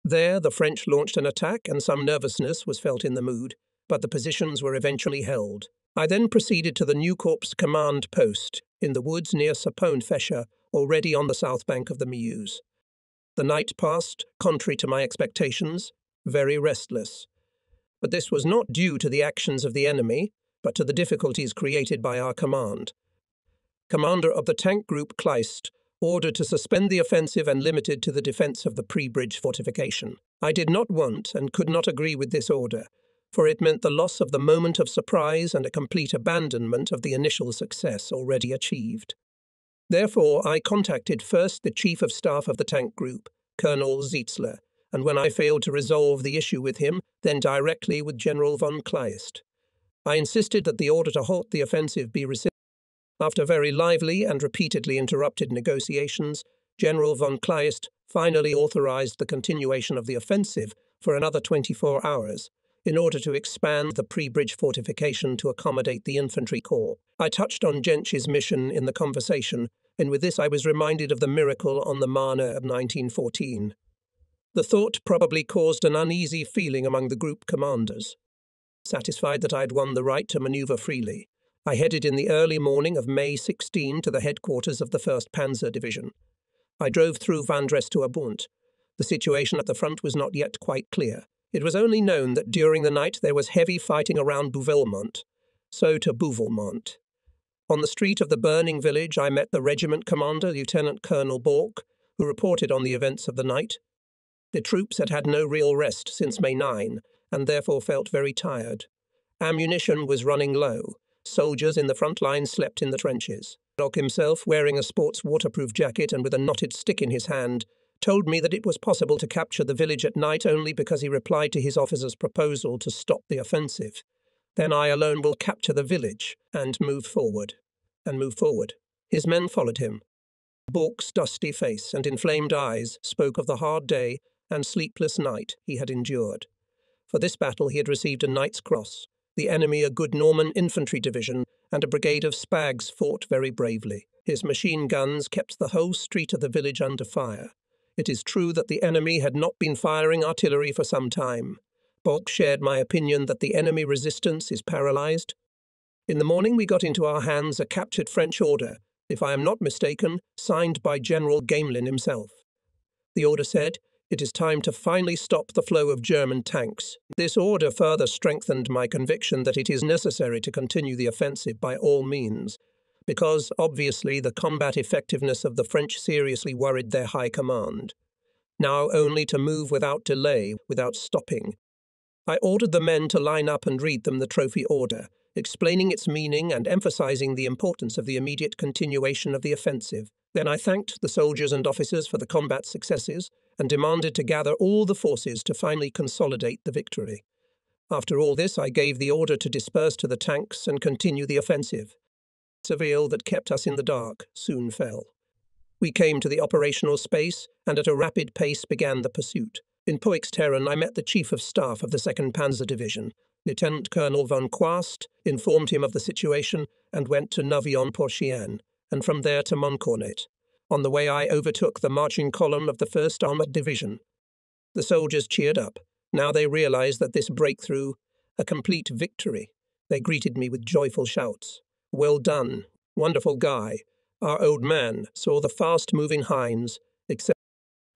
Speaker 1: There, the French launched an attack and some nervousness was felt in the mood, but the positions were eventually held. I then proceeded to the New Corps command post in the woods near Sapone-Fescia, already on the south bank of the Meuse. The night passed, contrary to my expectations, very restless. But this was not due to the actions of the enemy, but to the difficulties created by our command. Commander of the tank group Kleist ordered to suspend the offensive and limited to the defence of the pre-bridge fortification. I did not want and could not agree with this order, for it meant the loss of the moment of surprise and a complete abandonment of the initial success already achieved. Therefore, I contacted first the Chief of Staff of the tank group, Colonel Zietzler, and when I failed to resolve the issue with him, then directly with General von Kleist. I insisted that the order to halt the offensive be rescinded. After very lively and repeatedly interrupted negotiations, General von Kleist finally authorized the continuation of the offensive for another 24 hours, in order to expand the pre-bridge fortification to accommodate the infantry corps. I touched on Jentsch's mission in the conversation, and with this I was reminded of the miracle on the Marne of 1914. The thought probably caused an uneasy feeling among the group commanders. Satisfied that I had won the right to maneuver freely, I headed in the early morning of May 16 to the headquarters of the 1st Panzer Division. I drove through Vandress to Abont. The situation at the front was not yet quite clear. It was only known that during the night there was heavy fighting around Bouvelmont, so to Bouvelmont. On the street of the burning village I met the regiment commander, Lieutenant Colonel Bork, who reported on the events of the night. The troops had had no real rest since May 9, and therefore felt very tired. Ammunition was running low. Soldiers in the front line slept in the trenches. Doc himself, wearing a sports waterproof jacket and with a knotted stick in his hand, told me that it was possible to capture the village at night only because he replied to his officer's proposal to stop the offensive. Then I alone will capture the village and move forward. His men followed him. Bork's dusty face and inflamed eyes spoke of the hard day and sleepless night he had endured. For this battle he had received a Knight's Cross. The enemy, a good Norman infantry division, and a brigade of Spags fought very bravely. His machine guns kept the whole street of the village under fire. It is true that the enemy had not been firing artillery for some time. Bork shared my opinion that the enemy resistance is paralyzed. In the morning we got into our hands a captured French order, if I am not mistaken, signed by General Gamelin himself. The order said, "It is time to finally stop the flow of German tanks." This order further strengthened my conviction that it is necessary to continue the offensive by all means, because, obviously, the combat effectiveness of the French seriously worried their high command. Now only to move without delay, without stopping. I ordered the men to line up and read them the trophy order, explaining its meaning and emphasizing the importance of the immediate continuation of the offensive. Then I thanked the soldiers and officers for the combat successes and demanded to gather all the forces to finally consolidate the victory. After all this, I gave the order to disperse to the tanks and continue the offensive. The veil that kept us in the dark soon fell. We came to the operational space and at a rapid pace began the pursuit. In Poixterren I met the Chief of Staff of the 2nd Panzer Division. Lieutenant Colonel von Quast informed him of the situation and went to Neuvillon-Porcian, and from there to Moncornet. On the way I overtook the marching column of the 1st Armoured Division. The soldiers cheered up. Now they realized that this breakthrough, a complete victory. They greeted me with joyful shouts. "Well done, wonderful guy." Our old man saw the fast-moving Heinz.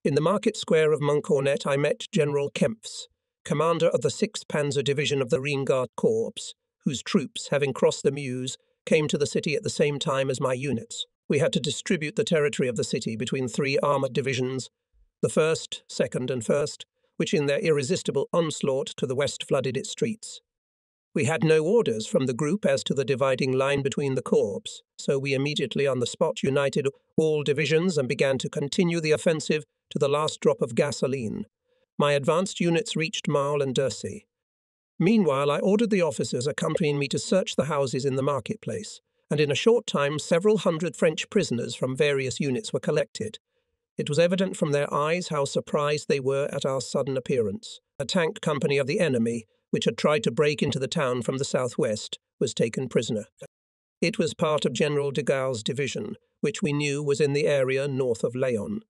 Speaker 1: In the market square of Moncornet I met General Kempfs, commander of the 6th Panzer Division of the Rheinguard Corps, whose troops, having crossed the Meuse, came to the city at the same time as my units. We had to distribute the territory of the city between 3 armoured divisions, the 1st, 2nd and 1st, which in their irresistible onslaught to the west flooded its streets. We had no orders from the group as to the dividing line between the corps, so we immediately on the spot united all divisions and began to continue the offensive to the last drop of gasoline. My advanced units reached Marle and Dursey. Meanwhile, I ordered the officers accompanying me to search the houses in the marketplace, and in a short time several hundred French prisoners from various units were collected. It was evident from their eyes how surprised they were at our sudden appearance. A tank company of the enemy, which had tried to break into the town from the southwest, was taken prisoner. It was part of General de Gaulle's division, which we knew was in the area north of Laon.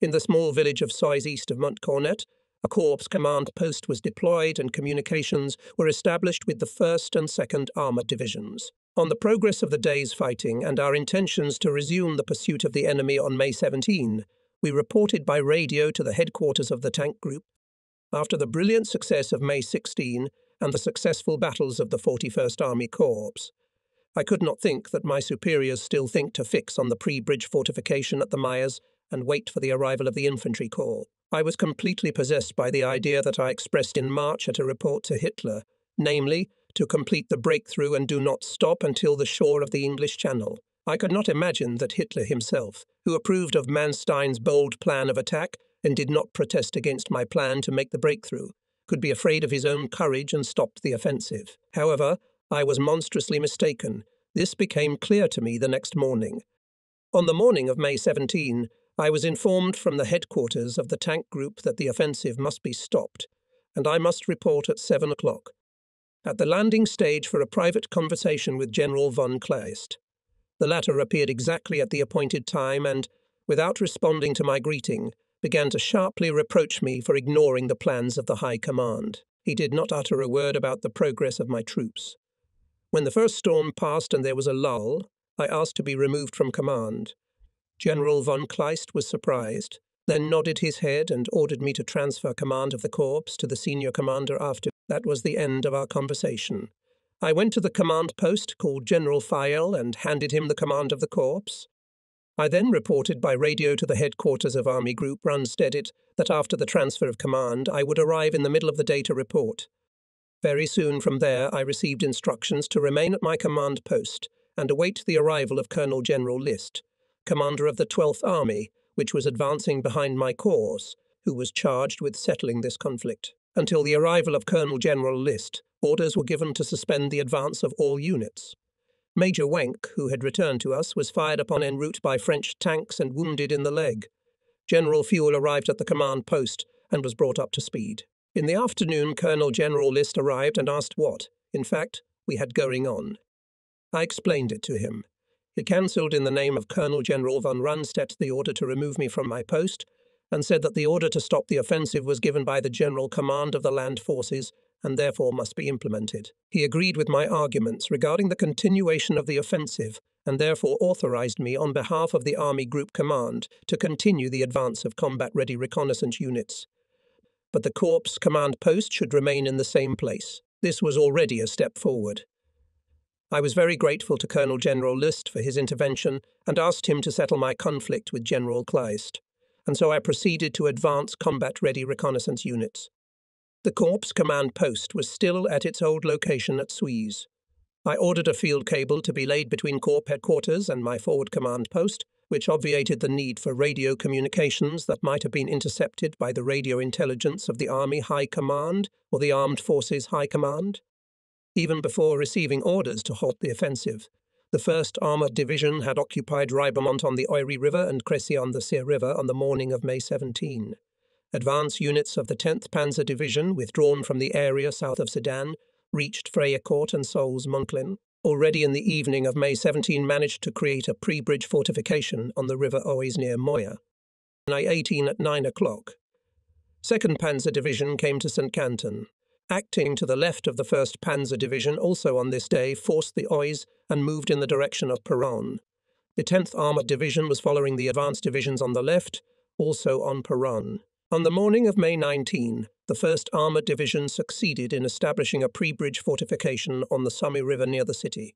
Speaker 1: In the small village of Sois east of Montcornet, A Corps command post was deployed and communications were established with the 1st and 2nd Armoured Divisions. On the progress of the day's fighting and our intentions to resume the pursuit of the enemy on May 17, we reported by radio to the headquarters of the tank group. After the brilliant success of May 16 and the successful battles of the 41st Army Corps, I could not think that my superiors still think to fix on the pre-bridge fortification at the Myers and wait for the arrival of the infantry corps. I was completely possessed by the idea that I expressed in March at a report to Hitler, namely, to complete the breakthrough and do not stop until the shore of the English Channel. I could not imagine that Hitler himself, who approved of Manstein's bold plan of attack and did not protest against my plan to make the breakthrough, could be afraid of his own courage and stopped the offensive. However, I was monstrously mistaken. This became clear to me the next morning. On the morning of May 17, I was informed from the headquarters of the tank group that the offensive must be stopped, and I must report at 7 o'clock. At the landing stage for a private conversation with General von Kleist. The latter appeared exactly at the appointed time and, without responding to my greeting, began to sharply reproach me for ignoring the plans of the High Command. He did not utter a word about the progress of my troops. When the first storm passed and there was a lull, I asked to be removed from command. General von Kleist was surprised, then nodded his head and ordered me to transfer command of the corps to the senior commander after. That was the end of our conversation. I went to the command post, called General Fayel, and handed him the command of the corps. I then reported by radio to the headquarters of Army Group Rundstedt that after the transfer of command, I would arrive in the middle of the day to report. Very soon from there, I received instructions to remain at my command post and await the arrival of Colonel General List, commander of the 12th Army, which was advancing behind my corps, who was charged with settling this conflict. Until the arrival of Colonel General List, orders were given to suspend the advance of all units. Major Wenck, who had returned to us, was fired upon en route by French tanks and wounded in the leg. General Fuel arrived at the command post and was brought up to speed. In the afternoon, Colonel General List arrived and asked what, in fact, we had going on. I explained it to him. He cancelled in the name of Colonel General von Rundstedt the order to remove me from my post and said that the order to stop the offensive was given by the General Command of the Land Forces and therefore must be implemented. He agreed with my arguments regarding the continuation of the offensive and therefore authorized me on behalf of the Army Group Command to continue the advance of combat-ready reconnaissance units. But the Corps command post should remain in the same place. This was already a step forward. I was very grateful to Colonel General List for his intervention and asked him to settle my conflict with General Kleist, and so I proceeded to advance combat-ready reconnaissance units. The Corps command post was still at its old location at Suisse. I ordered a field cable to be laid between Corps headquarters and my forward command post, which obviated the need for radio communications that might have been intercepted by the radio intelligence of the Army High Command or the Armed Forces High Command. Even before receiving orders to halt the offensive, the 1st Armoured Division had occupied Ribemont on the Oiri River and Crécy on the Sire River on the morning of May 17. Advance units of the 10th Panzer Division, withdrawn from the area south of Sedan, reached Freyecourt and Sols-Monklin. Already in the evening of May 17 managed to create a pre-bridge fortification on the River Oise near Moya. On May 18 at 9 o'clock, 2nd Panzer Division came to St. Canton. Acting to the left of the 1st Panzer Division also on this day forced the Oise and moved in the direction of Peronne. The 10th Armoured Division was following the advanced divisions on the left, also on Peronne. On the morning of May 19, the 1st Armoured Division succeeded in establishing a pre-bridge fortification on the Somme River near the city.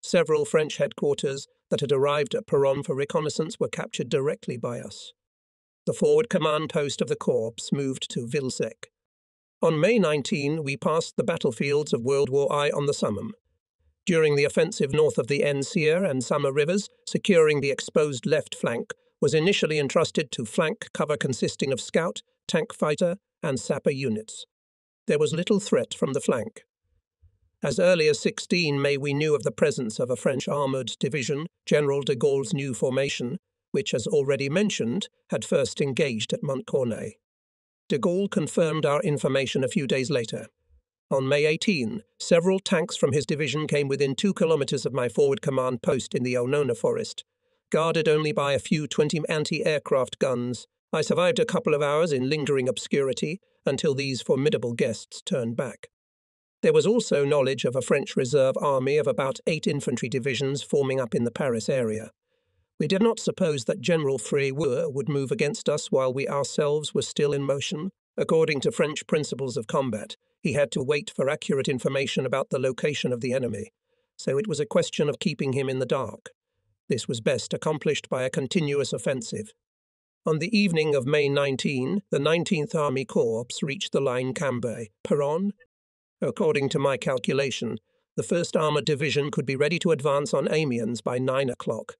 Speaker 1: Several French headquarters that had arrived at Peronne for reconnaissance were captured directly by us. The forward command post of the Corps moved to Vilsec. On May 19, we passed the battlefields of World War I on the Somme. During the offensive north of the Aisne and Somme rivers, securing the exposed left flank was initially entrusted to flank cover consisting of scout, tank fighter, and sapper units. There was little threat from the flank. As early as 16 May we knew of the presence of a French armoured division, General de Gaulle's new formation, which, as already mentioned, had first engaged at Montcornet. De Gaulle confirmed our information a few days later. On May 18, several tanks from his division came within 2 kilometres of my forward command post in the Onona forest, guarded only by a few 20 anti-aircraft guns I survived a couple of hours in lingering obscurity until these formidable guests turned back. There was also knowledge of a French reserve army of about 8 infantry divisions forming up in the Paris area. We did not suppose that General Freyeux would move against us while we ourselves were still in motion. According to French principles of combat, he had to wait for accurate information about the location of the enemy, so it was a question of keeping him in the dark. This was best accomplished by a continuous offensive. On the evening of May 19, the 19th Army Corps reached the line Cambrai-Peronne. According to my calculation, the 1st Armoured Division could be ready to advance on Amiens by 9 o'clock.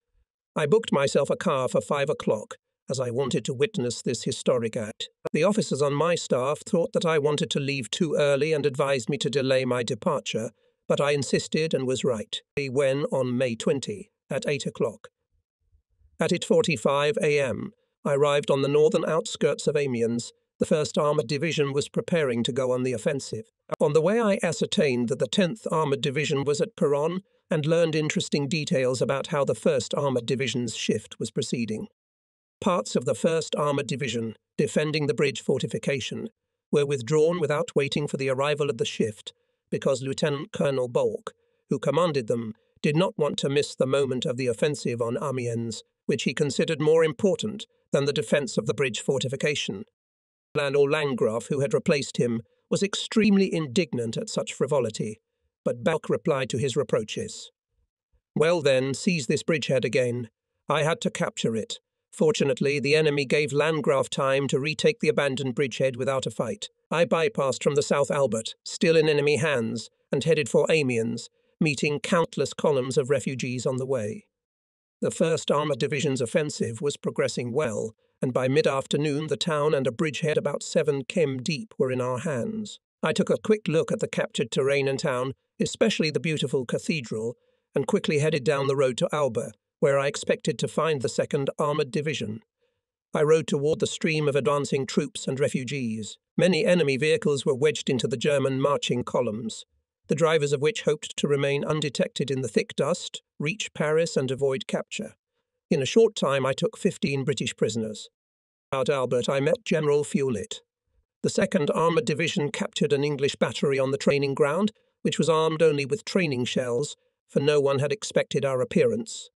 Speaker 1: I booked myself a car for 5 o'clock, as I wanted to witness this historic act. The officers on my staff thought that I wanted to leave too early and advised me to delay my departure, but I insisted and was right, when, on May 20, at 8 o'clock. At 8:45 a.m., I arrived on the northern outskirts of Amiens. The 1st Armoured Division was preparing to go on the offensive. On the way, I ascertained that the 10th Armoured Division was at Peronne and learned interesting details about how the 1st Armoured Division's shift was proceeding. Parts of the 1st Armoured Division, defending the bridge fortification, were withdrawn without waiting for the arrival of the shift because Lieutenant Colonel Bolk, who commanded them, did not want to miss the moment of the offensive on Amiens, which he considered more important than the defence of the bridge fortification. Landgraf, who had replaced him, was extremely indignant at such frivolity, but Balk replied to his reproaches. "Well then, seize this bridgehead again. I had to capture it. Fortunately, the enemy gave Landgraf time to retake the abandoned bridgehead without a fight. I bypassed from the South Albert, still in enemy hands, and headed for Amiens, meeting countless columns of refugees on the way. The 1st Armoured Division's offensive was progressing well, and by mid-afternoon the town and a bridgehead about 7 km deep were in our hands. I took a quick look at the captured terrain and town, especially the beautiful cathedral, and quickly headed down the road to Alba, where I expected to find the 2nd Armoured Division. I rode toward the stream of advancing troops and refugees. Many enemy vehicles were wedged into the German marching columns, the drivers of which hoped to remain undetected in the thick dust, reach Paris and avoid capture. In a short time I took 15 British prisoners. At Albert I met General Feuillet. The 2nd Armoured Division captured an English battery on the training ground, which was armed only with training shells, for no one had expected our appearance.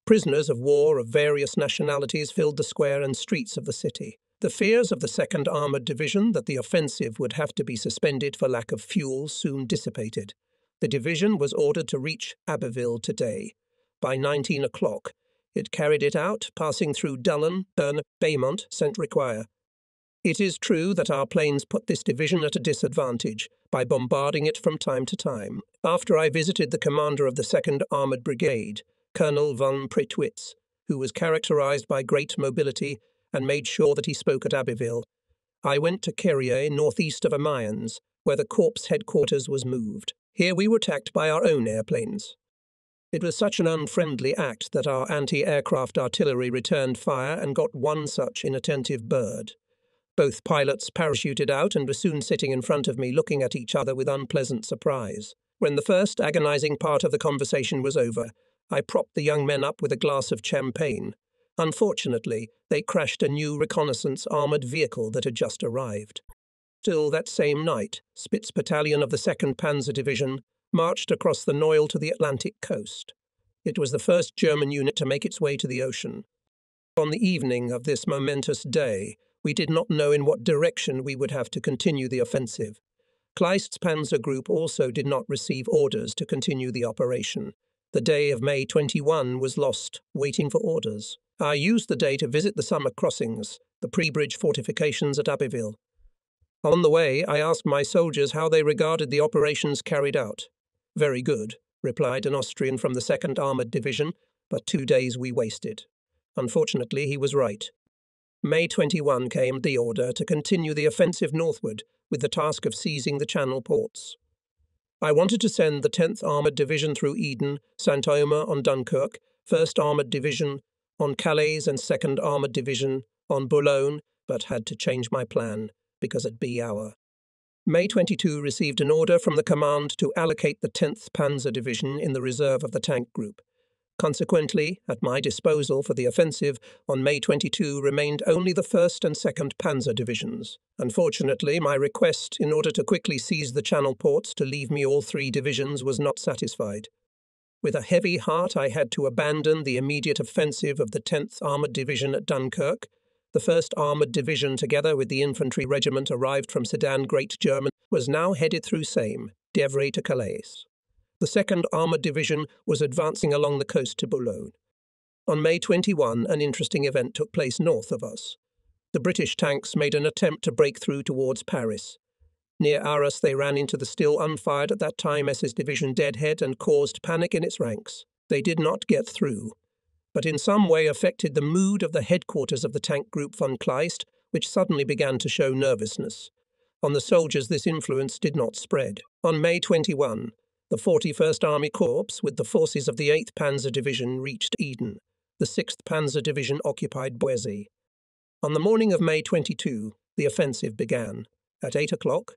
Speaker 1: Prisoners of war of various nationalities filled the square and streets of the city. The fears of the 2nd Armoured Division that the offensive would have to be suspended for lack of fuel soon dissipated. The division was ordered to reach Abbeville today. By 19 o'clock, it carried it out, passing through Dullen, Berne, Beaumont, Saint-Requier. It is true that our planes put this division at a disadvantage by bombarding it from time to time. After I visited the commander of the 2nd Armoured Brigade, Colonel von Pretwitz, who was characterized by great mobility and made sure that he spoke at Abbeville, I went to Carrier, northeast of Amiens, where the Corps headquarters was moved. Here we were attacked by our own airplanes. It was such an unfriendly act that our anti-aircraft artillery returned fire and got one such inattentive bird. Both pilots parachuted out and were soon sitting in front of me looking at each other with unpleasant surprise. When the first agonizing part of the conversation was over, I propped the young men up with a glass of champagne. Unfortunately, they crashed a new reconnaissance armoured vehicle that had just arrived. Still that same night, Spitz Battalion of the 2nd Panzer Division marched across the Noyle to the Atlantic coast. It was the first German unit to make its way to the ocean. On the evening of this momentous day, we did not know in what direction we would have to continue the offensive. Kleist's Panzer Group also did not receive orders to continue the operation. The day of May 21 was lost, waiting for orders. I used the day to visit the summer crossings, the pre-bridge fortifications at Abbeville. On the way, I asked my soldiers how they regarded the operations carried out. "Very good," replied an Austrian from the 2nd Armoured Division, "but 2 days we wasted." Unfortunately, he was right. May 21 came the order to continue the offensive northward with the task of seizing the Channel ports. I wanted to send the 10th Armoured Division through Eden, Saint-Omer on Dunkirk, 1st Armoured Division on Calais and 2nd Armoured Division on Boulogne, but had to change my plan because at B hour. May 22 received an order from the command to allocate the 10th Panzer Division in the reserve of the tank group. Consequently, at my disposal for the offensive on May 22 remained only the 1st and 2nd Panzer Divisions. Unfortunately, my request in order to quickly seize the Channel ports to leave me all 3 divisions was not satisfied. With a heavy heart, I had to abandon the immediate offensive of the 10th Armoured Division at Dunkirk. The 1st Armoured Division, together with the infantry regiment arrived from Sedan, Great Germany, was now headed through Same, d'Evry to Calais. The 2nd Armoured Division was advancing along the coast to Boulogne. On May 21, an interesting event took place north of us. The British tanks made an attempt to break through towards Paris. Near Arras, they ran into the still unfired at that time SS Division Deadhead and caused panic in its ranks. They did not get through, but in some way affected the mood of the headquarters of the tank group von Kleist, which suddenly began to show nervousness. On the soldiers, this influence did not spread. On May 21, the 41st Army Corps, with the forces of the 8th Panzer Division, reached Eden. The 6th Panzer Division occupied Boise. On the morning of May 22, the offensive began. At 8 o'clock,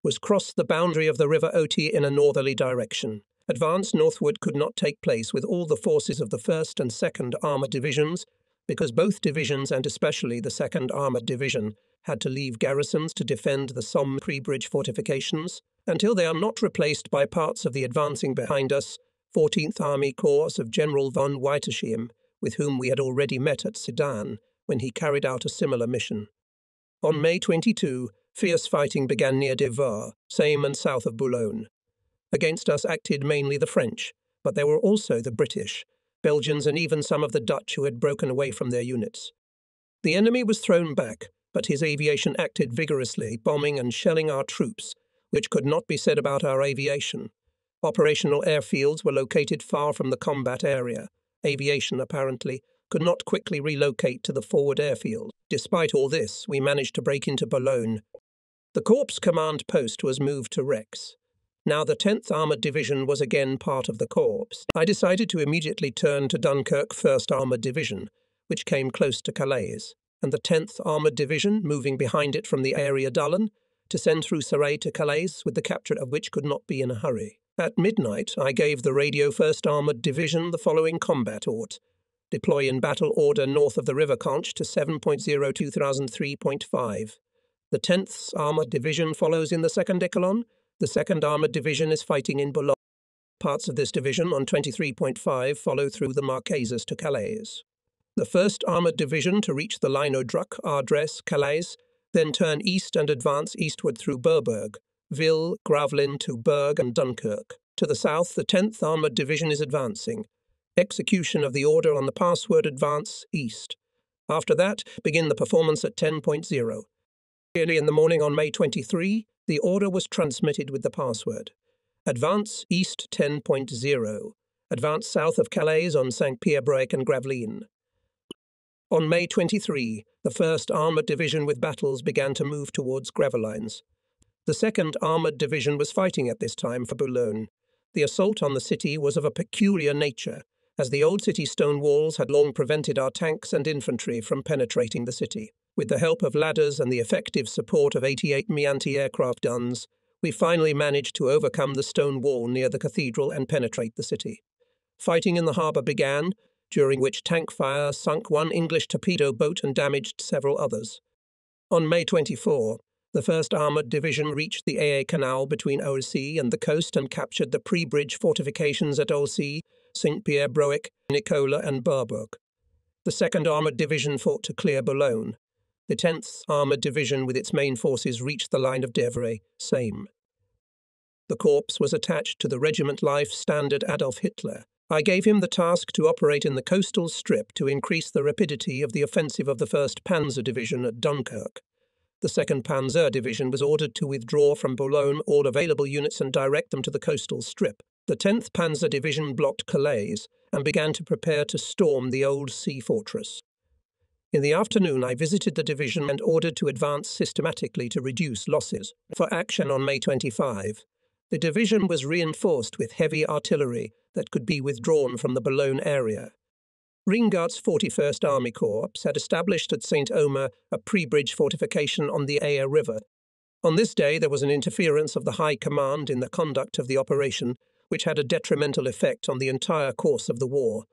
Speaker 1: was crossed the boundary of the River Oti in a northerly direction. Advance northward could not take place with all the forces of the 1st and 2nd Armoured Divisions, because both divisions, and especially the 2nd Armoured Division, had to leave garrisons to defend the Somme pre-bridge fortifications. Until they are not replaced by parts of the advancing behind us 14th Army Corps of General von Wittersheim, with whom we had already met at Sedan when he carried out a similar mission. On May 22, fierce fighting began near Devers, Same and south of Boulogne. Against us acted mainly the French, but there were also the British, Belgians and even some of the Dutch who had broken away from their units. The enemy was thrown back, but his aviation acted vigorously, bombing and shelling our troops, which could not be said about our aviation. Operational airfields were located far from the combat area. Aviation, apparently, could not quickly relocate to the forward airfield. Despite all this, we managed to break into Boulogne. The Corps command post was moved to Rex. Now the 10th Armoured Division was again part of the Corps. I decided to immediately turn to Dunkirk 1st Armoured Division, which came close to Calais, and the 10th Armoured Division, moving behind it from the area d'Allen, to send through Sarray to Calais, with the capture of which could not be in a hurry. At midnight, I gave the radio 1st Armoured Division the following combat order: deploy in battle order north of the River Conch to 7.02003.5. The 10th Armoured Division follows in the 2nd Echelon. The 2nd Armoured Division is fighting in Boulogne. Parts of this division on 23.5 follow through the Marquesas to Calais. The 1st Armoured Division to reach the Lynodruck, Ardres, Calais, then turn east and advance eastward through Berberg, Ville, Gravelines to Berg and Dunkirk. To the south, the 10th Armoured Division is advancing. Execution of the order on the password advance east. After that, begin the performance at 10.0. Early in the morning on May 23, the order was transmitted with the password: advance east 10.0. Advance south of Calais on Saint-Pierre-Broec and Gravelines. On May 23, the 1st Armoured Division with battles began to move towards Gravelines. The 2nd Armoured Division was fighting at this time for Boulogne. The assault on the city was of a peculiar nature, as the old city stone walls had long prevented our tanks and infantry from penetrating the city. With the help of ladders and the effective support of 88 Mi anti-aircraft guns, we finally managed to overcome the stone wall near the cathedral and penetrate the city. Fighting in the harbour began, during which tank fire sunk one English torpedo boat and damaged several others. On May 24, the 1st Armoured Division reached the AA Canal between Aussy and the coast and captured the pre-bridge fortifications at Aussy, Saint-Pierre-Broec, Nicola and Barburg. The 2nd Armoured Division fought to clear Boulogne. The 10th Armoured Division with its main forces reached the line of d'Evry, Same. The corps was attached to the Regiment Life Standard Adolf Hitler. I gave him the task to operate in the coastal strip to increase the rapidity of the offensive of the 1st Panzer Division at Dunkirk. The 2nd Panzer Division was ordered to withdraw from Boulogne all available units and direct them to the coastal strip. The 10th Panzer Division blocked Calais and began to prepare to storm the old sea fortress. In the afternoon, I visited the division and ordered to advance systematically to reduce losses. For action on May 25, the division was reinforced with heavy artillery that could be withdrawn from the Boulogne area. Ringart's 41st Army Corps had established at St. Omer a pre-bridge fortification on the Aire River. On this day, there was an interference of the High Command in the conduct of the operation, which had a detrimental effect on the entire course of the war.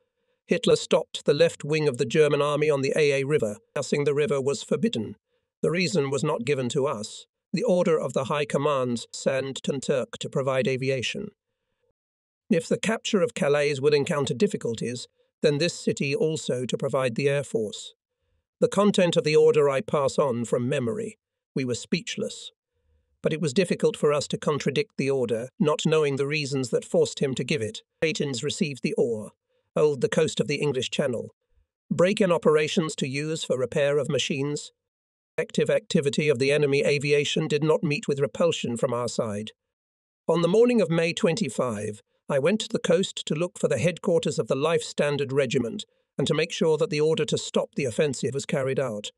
Speaker 1: Hitler stopped the left wing of the German army on the AA River. Passing the river was forbidden. The reason was not given to us. The order of the High Command sent Dunkirk to provide aviation. If the capture of Calais would encounter difficulties, then this city also to provide the Air Force. The content of the order I pass on from memory. We were speechless. But it was difficult for us to contradict the order, not knowing the reasons that forced him to give it. Patons received the ore, hold the coast of the English Channel, break-in operations to use for repair of machines. Active activity of the enemy aviation did not meet with repulsion from our side. On the morning of May 25, I went to the coast to look for the headquarters of the Life Standard Regiment and to make sure that the order to stop the offensive was carried out.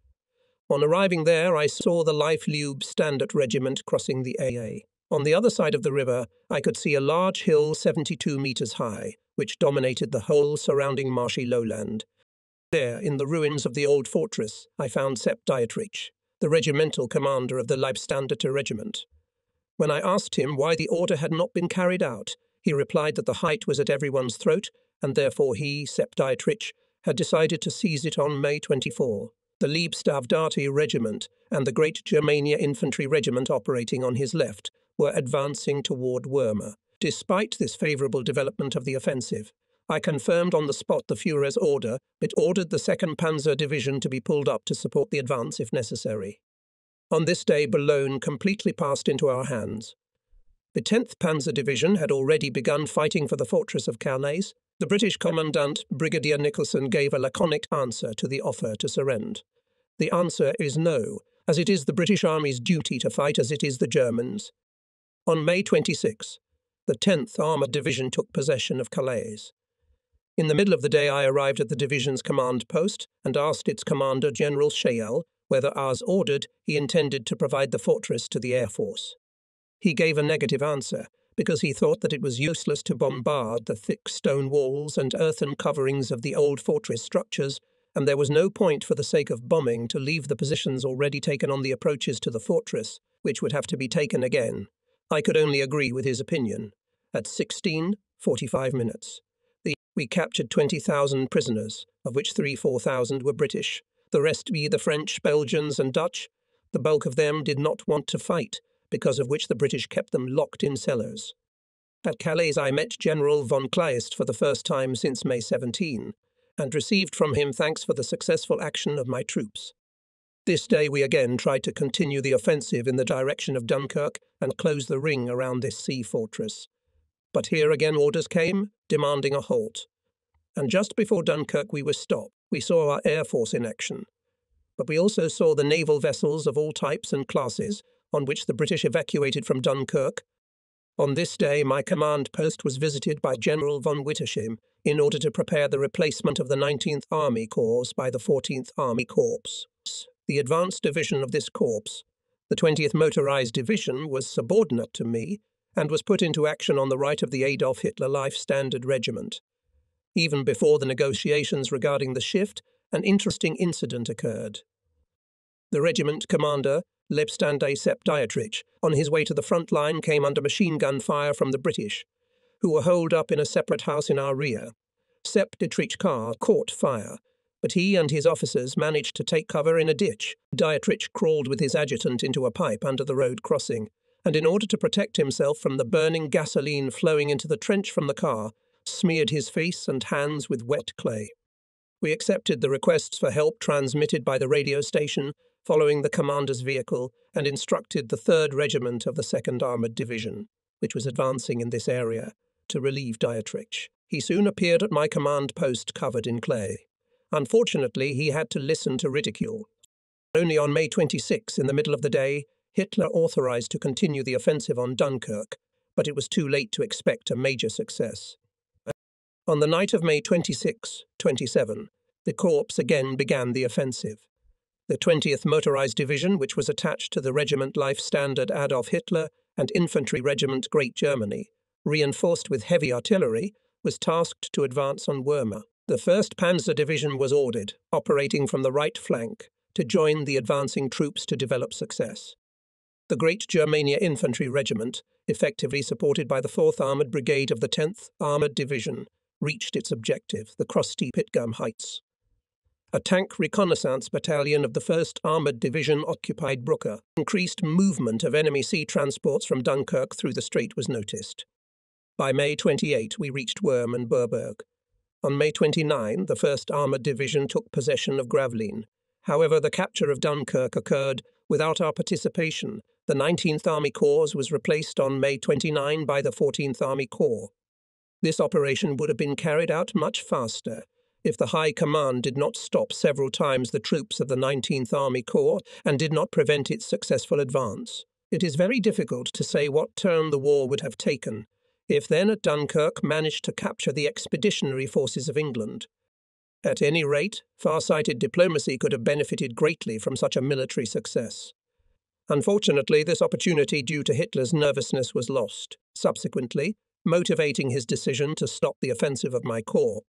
Speaker 1: On arriving there, I saw the Life Standard Regiment crossing the AA. On the other side of the river, I could see a large hill 72 meters high, which dominated the whole surrounding marshy lowland. There, in the ruins of the old fortress, I found Sepp Dietrich, the regimental commander of the Life Standard Regiment. When I asked him why the order had not been carried out, he replied that the height was at everyone's throat, and therefore he, Sepp Dietrich, had decided to seize it on May 24. The Leibstandarte Regiment and the Great Germania Infantry Regiment operating on his left were advancing toward Wormer. Despite this favourable development of the offensive, I confirmed on the spot the Führer's order. It ordered the 2nd Panzer Division to be pulled up to support the advance if necessary. On this day, Boulogne completely passed into our hands. The 10th Panzer Division had already begun fighting for the fortress of Calais. The British Commandant, Brigadier Nicholson, gave a laconic answer to the offer to surrender. The answer is no, as it is the British Army's duty to fight as it is the Germans. On May 26, the 10th Armoured Division took possession of Calais. In the middle of the day I arrived at the division's command post and asked its commander, General Scheel, whether, as ordered, he intended to provide the fortress to the Air Force. He gave a negative answer, because he thought that it was useless to bombard the thick stone walls and earthen coverings of the old fortress structures, and there was no point for the sake of bombing to leave the positions already taken on the approaches to the fortress, which would have to be taken again. I could only agree with his opinion. At 16:45, we captured 20,000 prisoners, of which 4,000 were British. The rest be the French, Belgians and Dutch. The bulk of them did not want to fight, because of which the British kept them locked in cellars. At Calais I met General von Kleist for the first time since May 17, and received from him thanks for the successful action of my troops. This day we again tried to continue the offensive in the direction of Dunkirk and close the ring around this sea fortress. But here again orders came, demanding a halt. And just before Dunkirk we were stopped. We saw our Air Force in action. But we also saw the naval vessels of all types and classes, on which the British evacuated from Dunkirk. On this day, my command post was visited by General von Wittersham in order to prepare the replacement of the 19th Army Corps by the 14th Army Corps. The advanced division of this corps, the 20th Motorized Division, was subordinate to me and was put into action on the right of the Adolf Hitler Life Standard Regiment. Even before the negotiations regarding the shift, an interesting incident occurred. The regiment commander, Leibstandarte Sepp Dietrich, on his way to the front line came under machine gun fire from the British, who were holed up in a separate house in our rear. Sepp Dietrich's car caught fire, but he and his officers managed to take cover in a ditch. Dietrich crawled with his adjutant into a pipe under the road crossing, and in order to protect himself from the burning gasoline flowing into the trench from the car, smeared his face and hands with wet clay. We accepted the requests for help transmitted by the radio station, following the commander's vehicle, and instructed the 3rd Regiment of the 2nd Armoured Division, which was advancing in this area, to relieve Dietrich. He soon appeared at my command post covered in clay. Unfortunately, he had to listen to ridicule. Only on May 26, in the middle of the day, Hitler authorized to continue the offensive on Dunkirk, but it was too late to expect a major success. On the night of May 26-27, the Corps again began the offensive. The 20th Motorized Division, which was attached to the Regiment Life Standard Adolf Hitler and Infantry Regiment Great Germany, reinforced with heavy artillery, was tasked to advance on Wormer. The 1st Panzer Division was ordered, operating from the right flank, to join the advancing troops to develop success. The Great Germania Infantry Regiment, effectively supported by the 4th Armoured Brigade of the 10th Armoured Division, reached its objective, the crusty Pitgam Heights. A tank reconnaissance battalion of the 1st Armoured Division occupied Brooker. Increased movement of enemy sea transports from Dunkirk through the strait was noticed. By May 28, we reached Worm and Burberg. On May 29, the 1st Armoured Division took possession of Gravelines. However, the capture of Dunkirk occurred without our participation. The 19th Army Corps was replaced on May 29 by the 14th Army Corps. This operation would have been carried out much faster if the High Command did not stop several times the troops of the 19th Army Corps and did not prevent its successful advance. It is very difficult to say what turn the war would have taken if then at Dunkirk managed to capture the expeditionary forces of England. At any rate, far-sighted diplomacy could have benefited greatly from such a military success. Unfortunately, this opportunity due to Hitler's nervousness was lost, subsequently motivating his decision to stop the offensive of my corps.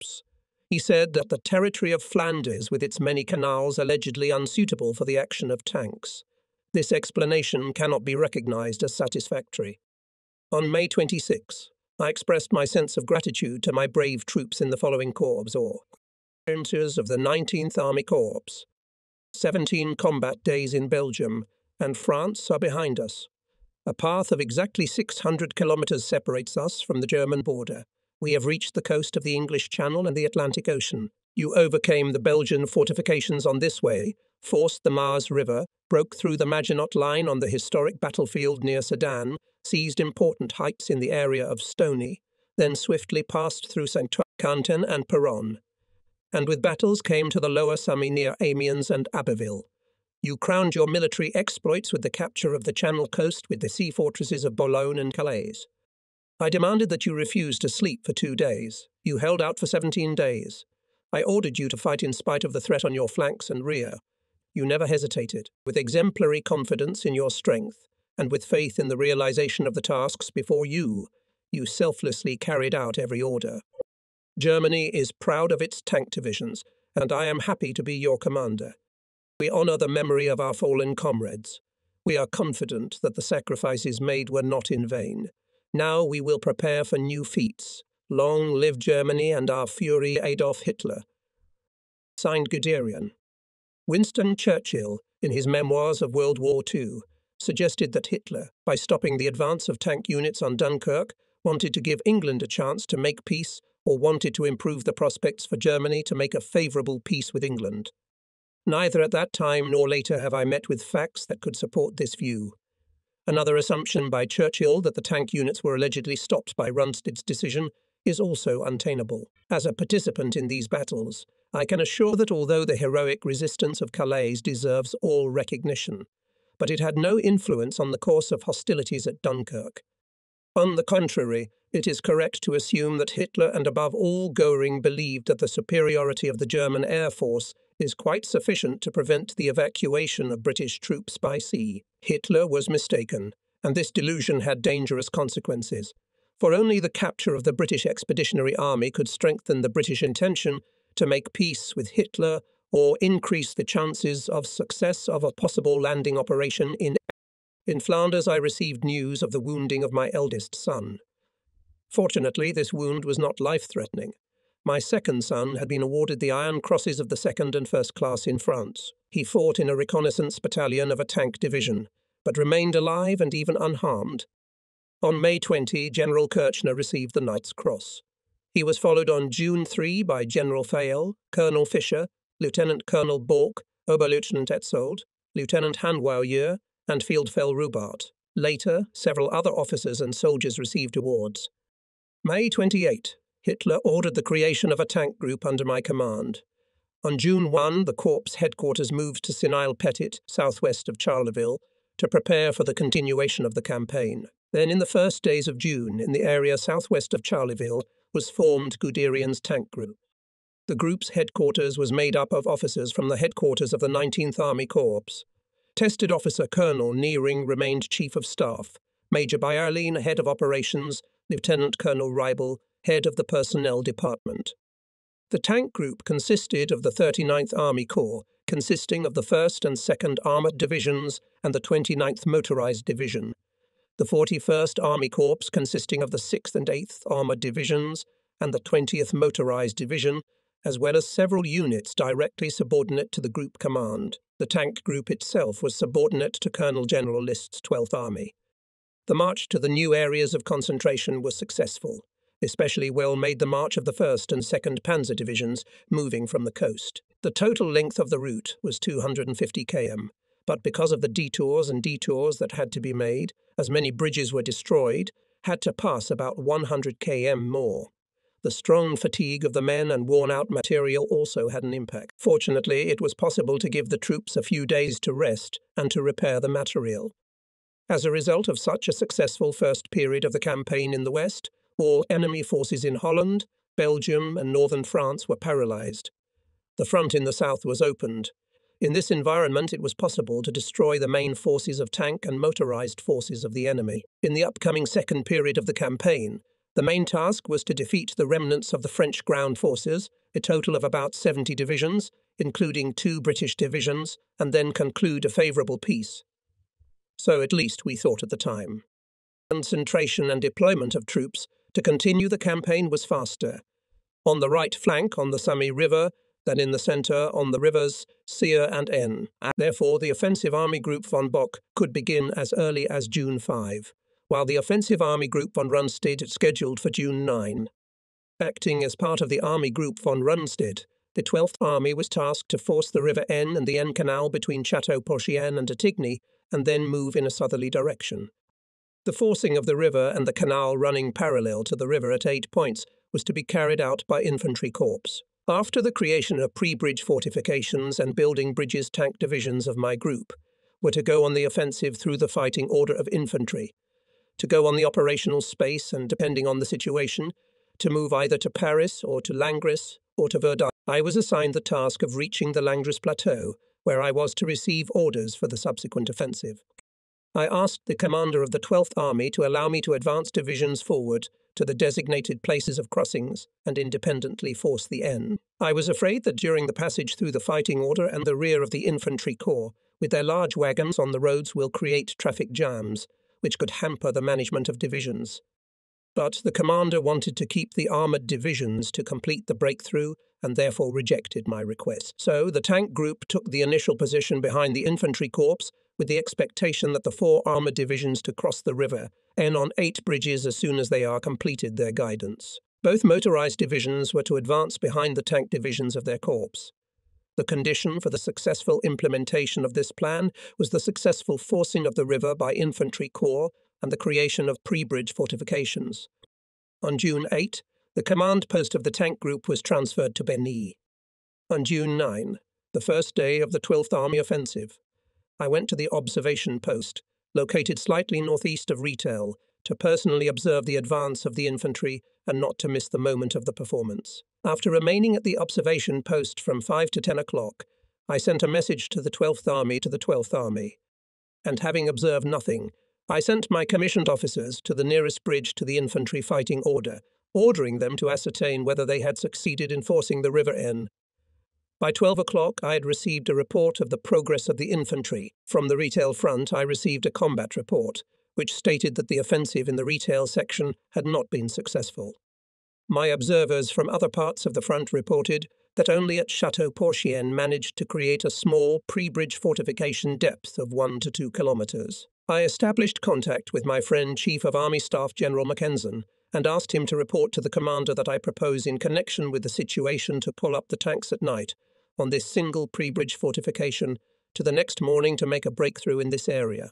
Speaker 1: He said that the territory of Flanders, with its many canals, allegedly unsuitable for the action of tanks. This explanation cannot be recognized as satisfactory. On May 26, I expressed my sense of gratitude to my brave troops in the following corps or volunteers of the 19th Army Corps. 17 combat days in Belgium and France are behind us. A path of exactly 600 kilometers separates us from the German border. We have reached the coast of the English Channel and the Atlantic Ocean. You overcame the Belgian fortifications on this way, forced the Maas River, broke through the Maginot Line on the historic battlefield near Sedan, seized important heights in the area of Stony, then swiftly passed through Saint-Quentin and Peronne, and with battles came to the lower Somme near Amiens and Abbeville. You crowned your military exploits with the capture of the Channel coast with the sea fortresses of Boulogne and Calais. I demanded that you refuse to sleep for 2 days. You held out for 17 days. I ordered you to fight in spite of the threat on your flanks and rear. You never hesitated. With exemplary confidence in your strength, and with faith in the realization of the tasks before you selflessly carried out every order. Germany is proud of its tank divisions, and I am happy to be your commander. We honor the memory of our fallen comrades. We are confident that the sacrifices made were not in vain. Now we will prepare for new feats. Long live Germany and our fury Adolf Hitler. Signed, Guderian. Winston Churchill, in his Memoirs of World War II, suggested that Hitler, by stopping the advance of tank units on Dunkirk, wanted to give England a chance to make peace or wanted to improve the prospects for Germany to make a favourable peace with England. Neither at that time nor later have I met with facts that could support this view. Another assumption by Churchill that the tank units were allegedly stopped by Rundstedt's decision is also untenable. As a participant in these battles, I can assure that although the heroic resistance of Calais deserves all recognition, but it had no influence on the course of hostilities at Dunkirk. On the contrary, it is correct to assume that Hitler and above all Göring believed that the superiority of the German Air Force is quite sufficient to prevent the evacuation of British troops by sea. Hitler was mistaken, and this delusion had dangerous consequences, for only the capture of the British Expeditionary Army could strengthen the British intention to make peace with Hitler or increase the chances of success of a possible landing operation in Flanders. I received news of the wounding of my eldest son. Fortunately, this wound was not life-threatening. My second son had been awarded the Iron Crosses of the second and first class in France. He fought in a reconnaissance battalion of a tank division, but remained alive and even unharmed. On May 20, General Kirchner received the Knight's Cross. He was followed on June 3 by General Fayolle, Colonel Fischer, Lieutenant Colonel Bork, Oberleutnant Etzold, Lieutenant Handwauer, and Fieldfell Rubart. Later, several other officers and soldiers received awards. May 28. Hitler ordered the creation of a tank group under my command. On June 1, the Corps headquarters moved to Sinail-Petit, southwest of Charleville, to prepare for the continuation of the campaign. Then, in the first days of June, in the area southwest of Charleville, was formed Guderian's tank group. The group's headquarters was made up of officers from the headquarters of the 19th Army Corps. Tested Officer Colonel Neering remained Chief of Staff, Major Bayerlein, Head of Operations, Lieutenant Colonel Reibel, Head of the Personnel Department. The tank group consisted of the 39th Army Corps, consisting of the 1st and 2nd Armoured Divisions and the 29th Motorized Division, the 41st Army Corps consisting of the 6th and 8th Armoured Divisions, and the 20th Motorized Division, as well as several units directly subordinate to the group command. The tank group itself was subordinate to Colonel General List's 12th Army. The march to the new areas of concentration was successful. Especially well made the march of the 1st and 2nd Panzer Divisions moving from the coast. The total length of the route was 250 km, but because of the detours that had to be made, as many bridges were destroyed, had to pass about 100 km more. The strong fatigue of the men and worn-out material also had an impact. Fortunately, it was possible to give the troops a few days to rest and to repair the material. As a result of such a successful first period of the campaign in the West, all enemy forces in Holland, Belgium, and northern France were paralysed. The front in the south was opened. In this environment, it was possible to destroy the main forces of tank and motorised forces of the enemy. In the upcoming second period of the campaign, the main task was to defeat the remnants of the French ground forces, a total of about 70 divisions, including 2 British divisions, and then conclude a favourable peace. So at least we thought at the time. Concentration and deployment of troops to continue the campaign was faster. On the right flank on the Sami River, than in the centre on the rivers Sier and Aisne. Therefore, the Offensive Army Group von Bock could begin as early as June 5, while the Offensive Army Group von Rundstedt scheduled for June 9. Acting as part of the Army Group von Rundstedt, the 12th Army was tasked to force the River Aisne and the Aisne Canal between Château-Porcian and Attigny, and then move in a southerly direction. The forcing of the river and the canal running parallel to the river at 8 points was to be carried out by infantry corps. After the creation of pre-bridge fortifications and building bridges, tank divisions of my group were to go on the offensive through the fighting order of infantry, to go on the operational space and, depending on the situation, to move either to Paris or to Langres or to Verdun. I was assigned the task of reaching the Langres Plateau, where I was to receive orders for the subsequent offensive. I asked the commander of the 12th Army to allow me to advance divisions forward to the designated places of crossings and independently force the Aisne. I was afraid that during the passage through the fighting order and the rear of the infantry corps, with their large wagons on the roads, will create traffic jams, which could hamper the management of divisions. But the commander wanted to keep the armoured divisions to complete the breakthrough and therefore rejected my request. So the tank group took the initial position behind the infantry corps with the expectation that the 4 armoured divisions to cross the river and on 8 bridges as soon as they are completed their guidance. Both motorised divisions were to advance behind the tank divisions of their corps. The condition for the successful implementation of this plan was the successful forcing of the river by infantry corps and the creation of pre-bridge fortifications. On June 8, the command post of the tank group was transferred to Berny. On June 9, the first day of the 12th Army offensive, I went to the observation post, located slightly northeast of Rethel, to personally observe the advance of the infantry and not to miss the moment of the performance. After remaining at the observation post from 5 to 10 o'clock, I sent a message to the 12th Army to the 12th Army. And having observed nothing, I sent my commissioned officers to the nearest bridge to the infantry fighting order, ordering them to ascertain whether they had succeeded in forcing the River Aisne. By 12 o'clock, I had received a report of the progress of the infantry. From the Rethel front, I received a combat report, which stated that the offensive in the Rethel section had not been successful. My observers from other parts of the front reported that only at Château-Porcian managed to create a small pre-bridge fortification depth of 1 to 2 kilometres. I established contact with my friend Chief of Army Staff General Mackensen and asked him to report to the commander that I propose in connection with the situation to pull up the tanks at night on this single pre-bridge fortification to the next morning to make a breakthrough in this area.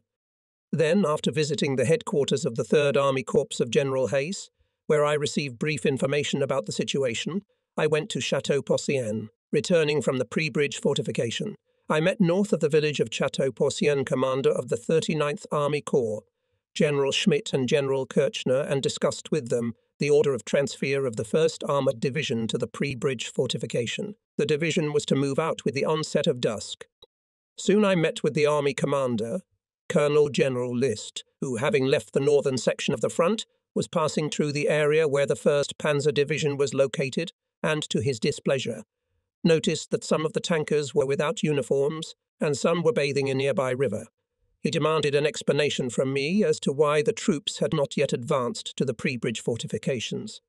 Speaker 1: Then, after visiting the headquarters of the 3rd Army Corps of General Hayes, where I received brief information about the situation, I went to Château-Porcian. Returning from the pre-bridge fortification, I met north of the village of Château-Porcian commander of the 39th Army Corps, General Schmidt and General Kirchner, and discussed with them the order of transfer of the 1st Armoured Division to the pre-bridge fortification. The division was to move out with the onset of dusk. Soon I met with the Army commander, Colonel General List, who, having left the northern section of the front, was passing through the area where the 1st Panzer Division was located, and, to his displeasure, noticed that some of the tankers were without uniforms and some were bathing in a nearby river. He demanded an explanation from me as to why the troops had not yet advanced to the pre-bridge fortifications.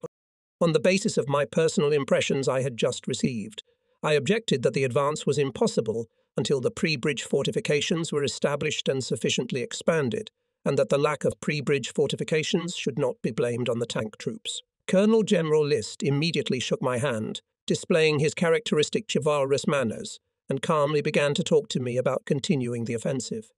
Speaker 1: on the basis of my personal impressions I had just received. I objected that the advance was impossible until the pre-bridge fortifications were established and sufficiently expanded, and that the lack of pre-bridge fortifications should not be blamed on the tank troops. Colonel General List immediately shook my hand, displaying his characteristic chivalrous manners, and calmly began to talk to me about continuing the offensive.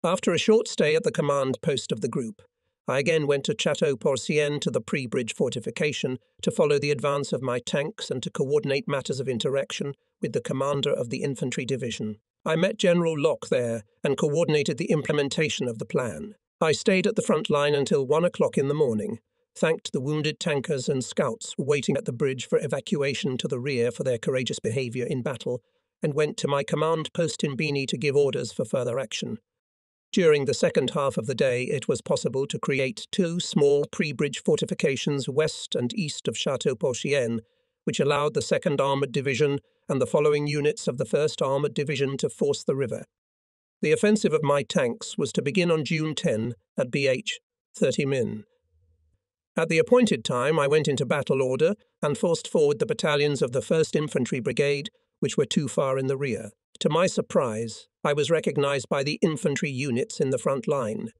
Speaker 1: After a short stay at the command post of the group, I again went to Chateau Porcien to the pre-bridge fortification to follow the advance of my tanks and to coordinate matters of interaction with the commander of the infantry division. I met General Locke there and coordinated the implementation of the plan. I stayed at the front line until 1 o'clock in the morning, thanked the wounded tankers and scouts waiting at the bridge for evacuation to the rear for their courageous behaviour in battle, and went to my command post in Bini to give orders for further action. During the second half of the day, it was possible to create 2 small pre-bridge fortifications west and east of Chateau Porcien, which allowed the 2nd Armoured Division and the following units of the 1st Armoured Division to force the river. The offensive of my tanks was to begin on June 10 at BH 30 Min. At the appointed time, I went into battle order and forced forward the battalions of the 1st Infantry Brigade, which were too far in the rear. To my surprise, I was recognized by the infantry units in the front line.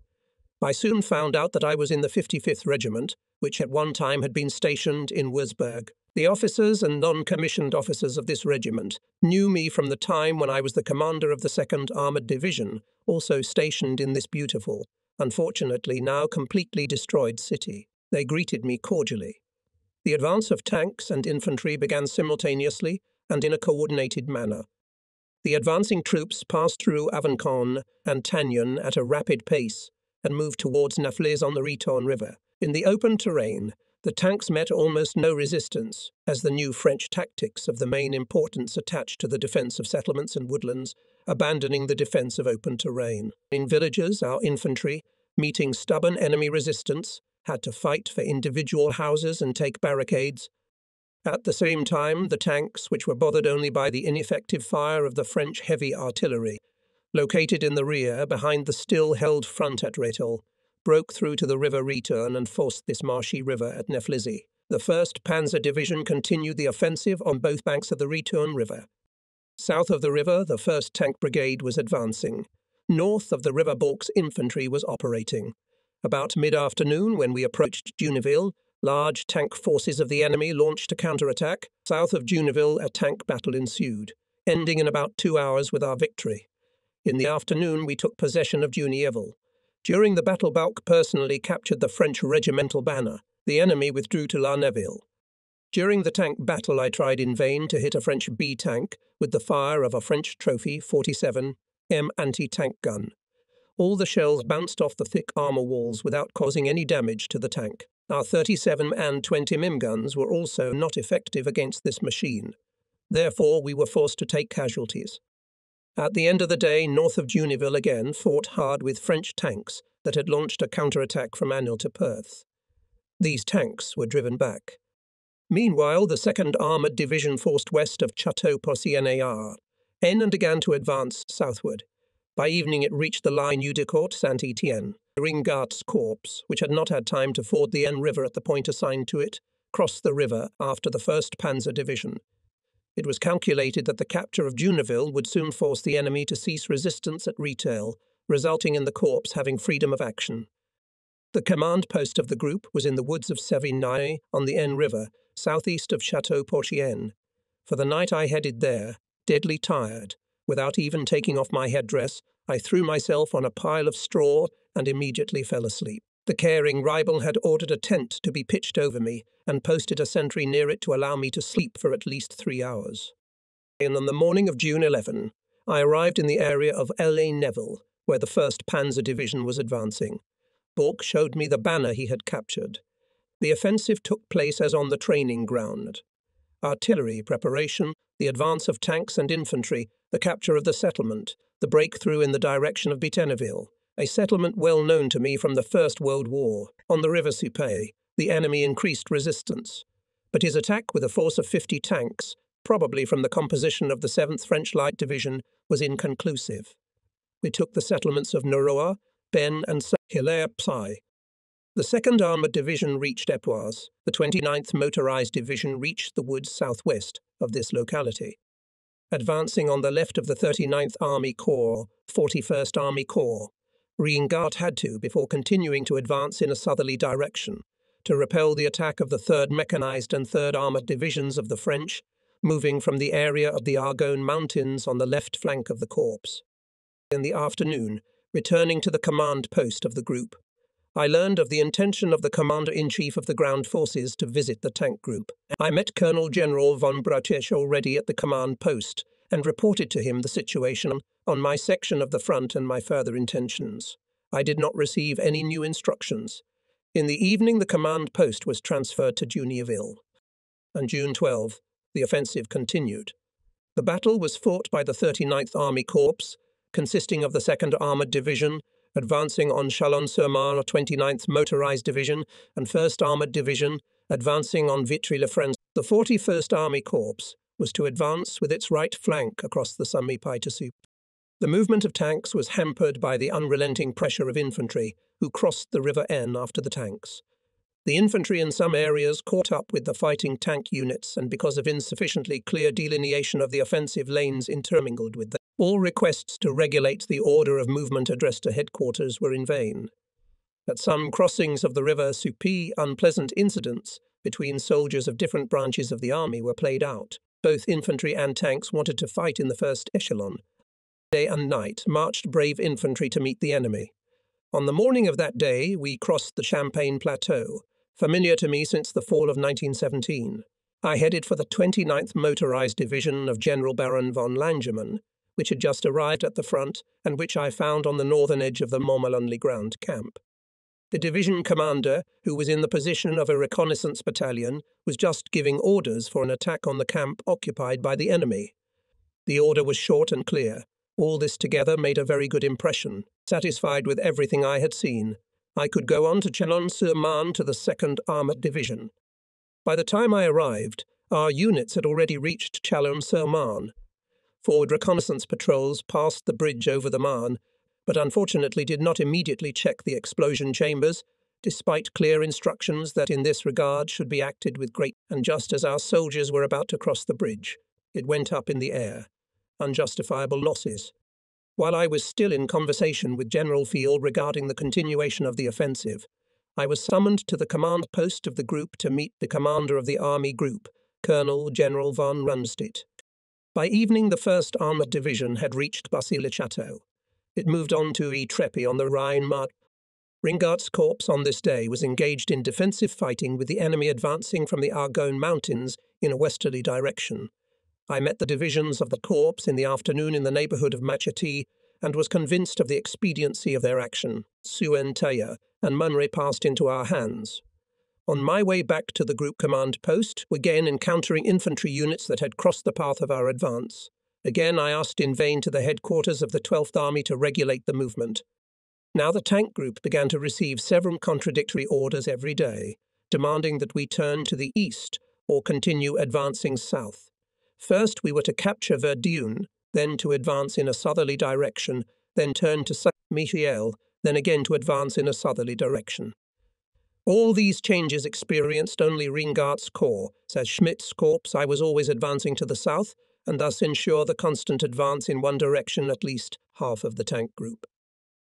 Speaker 1: I soon found out that I was in the 55th Regiment, which at one time had been stationed in Wurzburg. The officers and non-commissioned officers of this regiment knew me from the time when I was the commander of the 2nd Armoured Division, also stationed in this beautiful, unfortunately now completely destroyed city. They greeted me cordially. The advance of tanks and infantry began simultaneously and in a coordinated manner. The advancing troops passed through Avencon and Tanyon at a rapid pace and moved towards Nafliz on the Riton River. In the open terrain, the tanks met almost no resistance, as the new French tactics of the main importance attached to the defence of settlements and woodlands, abandoning the defence of open terrain. In villages, our infantry, meeting stubborn enemy resistance, had to fight for individual houses and take barricades. At the same time, the tanks, which were bothered only by the ineffective fire of the French heavy artillery, located in the rear behind the still-held front at Rétol, broke through to the river Riton and forced this marshy river at Neflizy. The 1st Panzer Division continued the offensive on both banks of the Riton River. South of the river, the 1st Tank Brigade was advancing. North of the river Balk's infantry was operating. About mid-afternoon, when we approached Juneville, large tank forces of the enemy launched a counterattack. South of Juneville, a tank battle ensued, ending in about 2 hours with our victory. In the afternoon, we took possession of Junieville. During the battle, Balk personally captured the French regimental banner. The enemy withdrew to La Neuville. During the tank battle, I tried in vain to hit a French B tank with the fire of a French Trophy 47 M anti-tank gun. All the shells bounced off the thick armour walls without causing any damage to the tank. Our 37 and 20 mm guns were also not effective against this machine. Therefore, we were forced to take casualties. At the end of the day, north of Juneville again fought hard with French tanks that had launched a counterattack from Anil to Perth. These tanks were driven back. Meanwhile, the 2nd Armoured Division forced west of Chateau Porcien and began to advance southward. By evening it reached the line Udecourt-Saint-Étienne. Ringart's corps, which had not had time to ford the Aisne River at the point assigned to it, crossed the river after the 1st Panzer Division. It was calculated that the capture of Juneville would soon force the enemy to cease resistance at Rétol, resulting in the corps having freedom of action. The command post of the group was in the woods of Sévigné on the Aisne River, southeast of Chateau Porcien. For the night I headed there, deadly tired. Without even taking off my headdress, I threw myself on a pile of straw and immediately fell asleep. The caring Ribel had ordered a tent to be pitched over me and posted a sentry near it to allow me to sleep for at least 3 hours. And on the morning of June 11, I arrived in the area of La Neuville, where the 1st Panzer Division was advancing. Balk showed me the banner he had captured. The offensive took place as on the training ground. Artillery preparation, the advance of tanks and infantry, the capture of the settlement, the breakthrough in the direction of Biteneville, a settlement well known to me from the First World War. On the river Supay, the enemy increased resistance, but his attack with a force of 50 tanks, probably from the composition of the 7th French Light Division, was inconclusive. We took the settlements of Noroa, Ben and Hilaire Psy. The 2nd Armoured Division reached Epoise. The 29th Motorized Division reached the woods southwest of this locality. Advancing on the left of the 39th Army Corps, 41st Army Corps, Riengaert had to, before continuing to advance in a southerly direction, to repel the attack of the 3rd Mechanized and 3rd Armoured Divisions of the French, moving from the area of the Argonne Mountains on the left flank of the corps. In the afternoon, returning to the command post of the group, I learned of the intention of the Commander-in-Chief of the Ground Forces to visit the tank group. I met Colonel General von Brauchitsch already at the command post and reported to him the situation on my section of the front and my further intentions. I did not receive any new instructions. In the evening, the command post was transferred to Junierville. On June 12, the offensive continued. The battle was fought by the 39th Army Corps, consisting of the 2nd Armoured Division, advancing on Chalon-sur-Marne, 29th Motorized Division, and 1st Armoured Division, advancing on Vitry-le-France. The 41st Army Corps was to advance with its right flank across the Somme-Pite-Soup. The movement of tanks was hampered by the unrelenting pressure of infantry, who crossed the River Aisne after the tanks. The infantry in some areas caught up with the fighting tank units, and because of insufficiently clear delineation of the offensive lanes intermingled with them, all requests to regulate the order of movement addressed to headquarters were in vain. At some crossings of the River Soupe, unpleasant incidents between soldiers of different branches of the army were played out. Both infantry and tanks wanted to fight in the first echelon. Day and night marched brave infantry to meet the enemy. On the morning of that day, we crossed the Champagne Plateau, familiar to me since the fall of 1917. I headed for the 29th Motorized Division of General Baron von Langemann, which had just arrived at the front and which I found on the northern edge of the Montmalonly ground camp. The division commander, who was in the position of a reconnaissance battalion, was just giving orders for an attack on the camp occupied by the enemy. The order was short and clear. All this together made a very good impression. Satisfied with everything I had seen, I could go on to Chalon-sur-Marne to the 2nd Armoured Division. By the time I arrived, our units had already reached Chalon-sur-Marne. Forward reconnaissance patrols passed the bridge over the Marne, but unfortunately did not immediately check the explosion chambers, despite clear instructions that in this regard should be acted with great. And just as our soldiers were about to cross the bridge, it went up in the air. Unjustifiable losses. While I was still in conversation with General Field regarding the continuation of the offensive, I was summoned to the command post of the group to meet the commander of the army group, Colonel General von Rundstedt. By evening, the 1st Armoured Division had reached Bussy-le-Château. It moved on to Ypres on the Rhine-Marne. Riengaert's corps on this day was engaged in defensive fighting with the enemy advancing from the Argonne Mountains in a westerly direction. I met the divisions of the corps in the afternoon in the neighbourhood of Machetti and was convinced of the expediency of their action. Suentaya and Munray passed into our hands. On my way back to the group command post, again encountering infantry units that had crossed the path of our advance. Again I asked in vain to the headquarters of the 12th Army to regulate the movement. Now the tank group began to receive several contradictory orders every day, demanding that we turn to the east or continue advancing south. First we were to capture Verdun, then to advance in a southerly direction, then turn to Saint-Mihiel, then again to advance in a southerly direction. All these changes experienced only Riengaert's corps. As Schmidt's corps, I was always advancing to the south, and thus ensure the constant advance in one direction at least half of the tank group.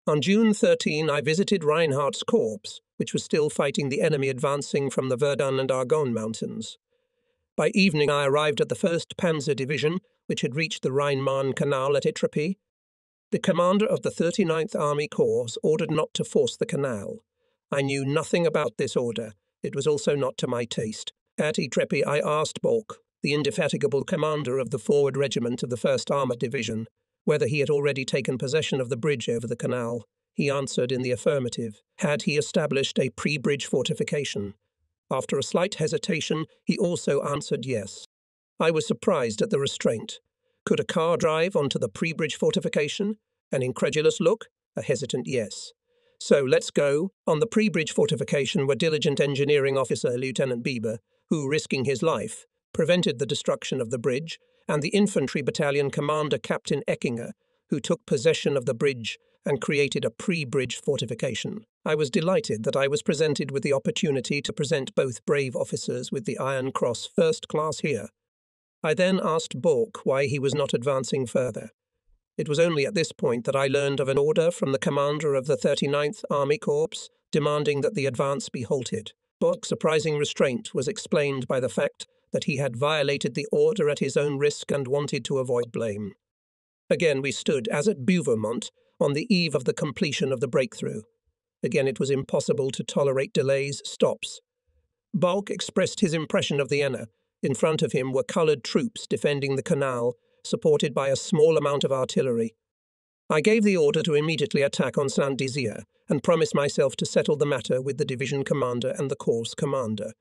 Speaker 1: On June 13, I visited Reinhardt's corps, which was still fighting the enemy advancing from the Verdun and Argonne mountains. By evening, I arrived at the 1st Panzer Division, which had reached the Rhine-Marne Canal at Ypres. The commander of the 39th Army Corps ordered not to force the canal. I knew nothing about this order. It was also not to my taste. At Ypres, I asked Bork, the indefatigable commander of the forward regiment of the 1st Armoured Division, whether he had already taken possession of the bridge over the canal. He answered in the affirmative. Had he established a pre-bridge fortification? After a slight hesitation, he also answered yes. I was surprised at the restraint. Could a car drive onto the pre-bridge fortification? An incredulous look? A hesitant yes. So let's go. On the pre-bridge fortification were diligent engineering officer Lieutenant Bieber, who, risking his life, prevented the destruction of the bridge, and the infantry battalion commander Captain Eckinger, who took possession of the bridge and created a pre-bridge fortification. I was delighted that I was presented with the opportunity to present both brave officers with the Iron Cross First Class here. I then asked Bork why he was not advancing further. It was only at this point that I learned of an order from the commander of the 39th Army Corps demanding that the advance be halted. Bork's surprising restraint was explained by the fact that he had violated the order at his own risk and wanted to avoid blame. Again we stood, as at Beauvermont, on the eve of the completion of the breakthrough. Again it was impossible to tolerate delays, stops. Bork expressed his impression of Vienna. In front of him were coloured troops defending the canal, supported by a small amount of artillery. I gave the order to immediately attack on Saint-Dizier and promised myself to settle the matter with the division commander and the corps commander.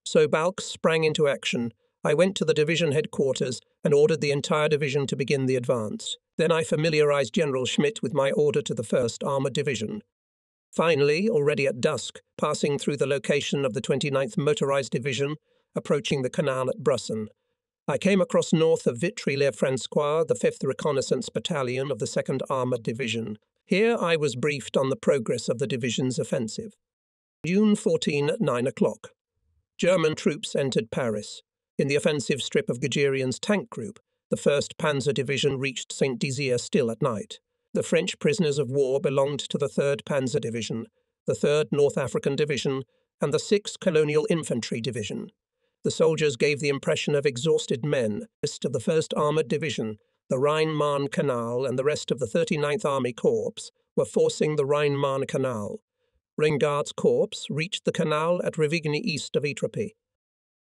Speaker 1: So Balk sprang into action. I went to the division headquarters and ordered the entire division to begin the advance. Then I familiarized General Schmidt with my order to the 1st Armoured Division. Finally, already at dusk, passing through the location of the 29th Motorized Division, approaching the canal at Brusson, I came across north of Vitry-le-François the 5th Reconnaissance Battalion of the 2nd Armoured Division. Here I was briefed on the progress of the division's offensive. June 14 at 9 o'clock. German troops entered Paris. In the offensive strip of Guderian's tank group, the 1st Panzer Division reached Saint-Dizier still at night. The French prisoners of war belonged to the 3rd Panzer Division, the 3rd North African Division, and the 6th Colonial Infantry Division. The soldiers gave the impression of exhausted men. The rest of the 1st Armoured Division, the Rhine-Marne Canal, and the rest of the 39th Army Corps were forcing the Rhine-Marne Canal. Ringard's corps reached the canal at Rivigny east of Ytrepy.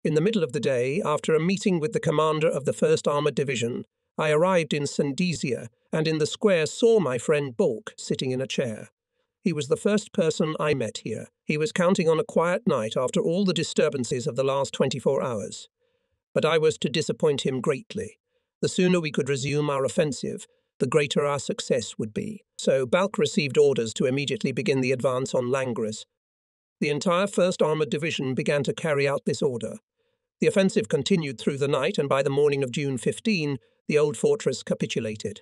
Speaker 1: In the middle of the day, after a meeting with the commander of the 1st Armoured Division, I arrived in Saint-Dizier and in the square saw my friend Bork sitting in a chair. He was the first person I met here. He was counting on a quiet night after all the disturbances of the last 24 hours. But I was to disappoint him greatly. The sooner we could resume our offensive, the greater our success would be. So Balk received orders to immediately begin the advance on Langres. The entire 1st Armoured Division began to carry out this order. The offensive continued through the night, and by the morning of June 15, the old fortress capitulated.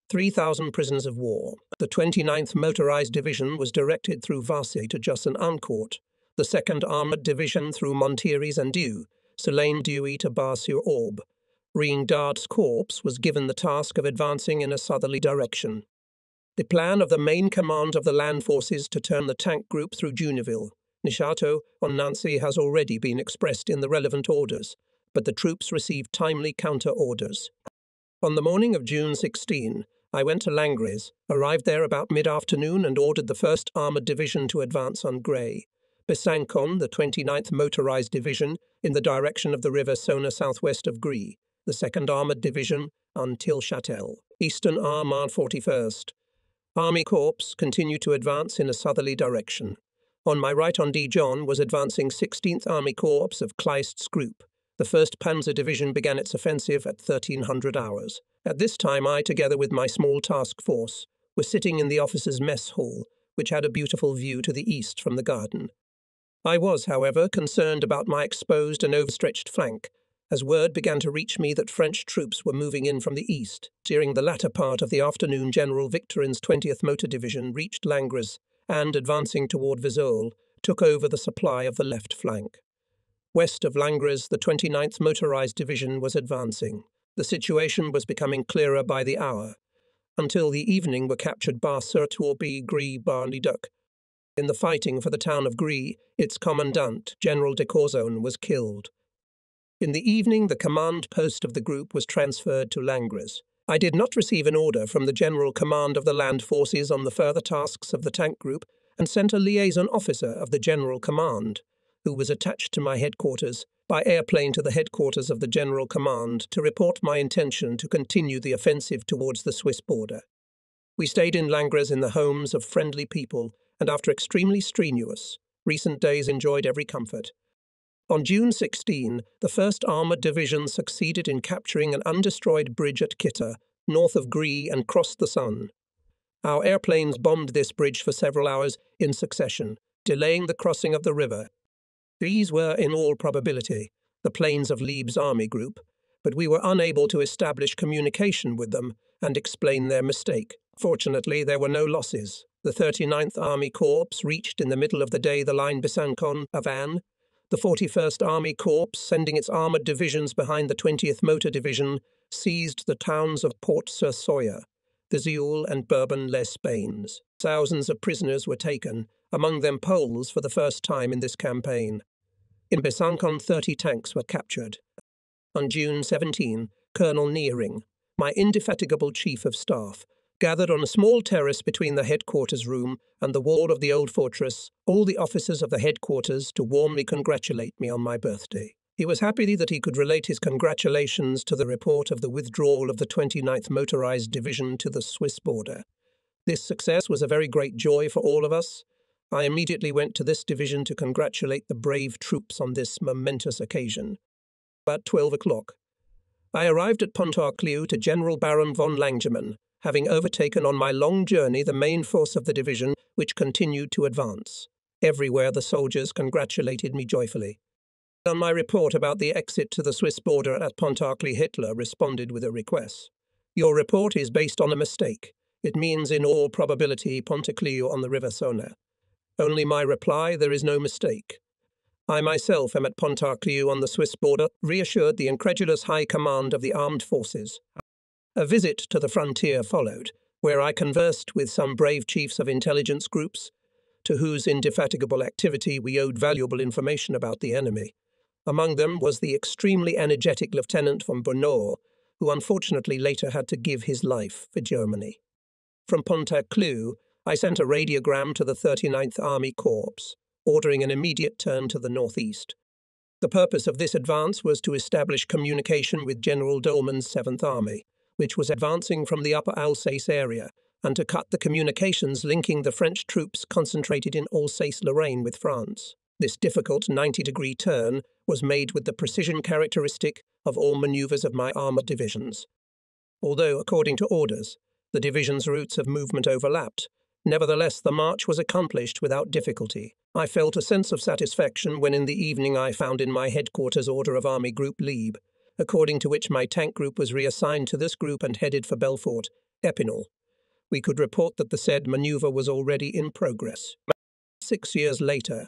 Speaker 1: 3,000 prisoners of war. The 29th Motorized Division was directed through Vassy to Jussin-Ancourt, the 2nd Armoured Division through Montiries and Dieu, Solesmes-Deuil to Bar-sur-Aube. Ringard's corps was given the task of advancing in a southerly direction. The plan of the main command of the land forces to turn the tank group through Juneville, Nechateau, on Nancy has already been expressed in the relevant orders, but the troops received timely counter-orders. On the morning of June 16, I went to Langres, arrived there about mid-afternoon and ordered the 1st Armoured Division to advance on Gray. Besancon, the 29th Motorized Division, in the direction of the river Saône southwest of Gris. The 2nd Armoured Division on Tilchâtel. Eastern Armand 41st. Army Corps continued to advance in a southerly direction. On my right on Dijon was advancing 16th Army Corps of Kleist's group. The 1st Panzer Division began its offensive at 1300 hours. At this time I, together with my small task force, was sitting in the officers' mess hall, which had a beautiful view to the east from the garden. I was, however, concerned about my exposed and overstretched flank, as word began to reach me that French troops were moving in from the east. During the latter part of the afternoon, General Victorin's 20th Motor Division reached Langres and, advancing toward Vesoul, took over the supply of the left flank. West of Langres, the 29th Motorized Division was advancing. The situation was becoming clearer by the hour. Until the evening were captured Bar-sur-Tourbie, Gris, Bar-le-Duc. In the fighting for the town of Gris, its commandant, General de Corzon, was killed. In the evening, the command post of the group was transferred to Langres. I did not receive an order from the General Command of the Land Forces on the further tasks of the tank group and sent a liaison officer of the General Command, who was attached to my headquarters, by airplane to the headquarters of the General Command to report my intention to continue the offensive towards the Swiss border. We stayed in Langres in the homes of friendly people, and after extremely strenuous, recent days enjoyed every comfort. On June 16, the 1st Armoured Division succeeded in capturing an undestroyed bridge at Kitta, north of Gris, and crossed the Saône. Our airplanes bombed this bridge for several hours in succession, delaying the crossing of the river. These were, in all probability, the planes of Leib's army group, but we were unable to establish communication with them and explain their mistake. Fortunately, there were no losses. The 39th Army Corps reached in the middle of the day the line Besancon-Avan. The 41st Army Corps, sending its armoured divisions behind the 20th Motor Division, seized the towns of Port-sur-Soyer, Vesoul and Bourbon-les-Bains. Thousands of prisoners were taken, among them Poles for the first time in this campaign. In Besancon, 30 tanks were captured. On June 17, Colonel Nearing, my indefatigable chief of staff, gathered on a small terrace between the headquarters room and the wall of the old fortress all the officers of the headquarters to warmly congratulate me on my birthday. He was happy that he could relate his congratulations to the report of the withdrawal of the 29th Motorized Division to the Swiss border. This success was a very great joy for all of us. I immediately went to this division to congratulate the brave troops on this momentous occasion. At 12 o'clock, I arrived at Pontarlieu to General Baron von Langemann, having overtaken on my long journey the main force of the division, which continued to advance. Everywhere the soldiers congratulated me joyfully. On my report about the exit to the Swiss border at Pontarlieu, Hitler responded with a request. Your report is based on a mistake. It means in all probability Pontarlieu on the River Saône. Only my reply, there is no mistake. I myself am at Pontarlieu on the Swiss border, reassured the incredulous high command of the armed forces. A visit to the frontier followed, where I conversed with some brave chiefs of intelligence groups, to whose indefatigable activity we owed valuable information about the enemy. Among them was the extremely energetic Lieutenant von Bonneau, who unfortunately later had to give his life for Germany. From Pontarlieu, I sent a radiogram to the 39th Army Corps, ordering an immediate turn to the northeast. The purpose of this advance was to establish communication with General Dolman's 7th Army, which was advancing from the upper Alsace area, and to cut the communications linking the French troops concentrated in Alsace-Lorraine with France. This difficult 90-degree turn was made with the precision characteristic of all manoeuvres of my armoured divisions. Although, according to orders, the divisions' routes of movement overlapped, nevertheless the march was accomplished without difficulty. I felt a sense of satisfaction when in the evening I found in my headquarters order of Army Group Lieb, according to which my tank group was reassigned to this group and headed for Belfort, Epinal. We could report that the said manoeuvre was already in progress. 6 years later,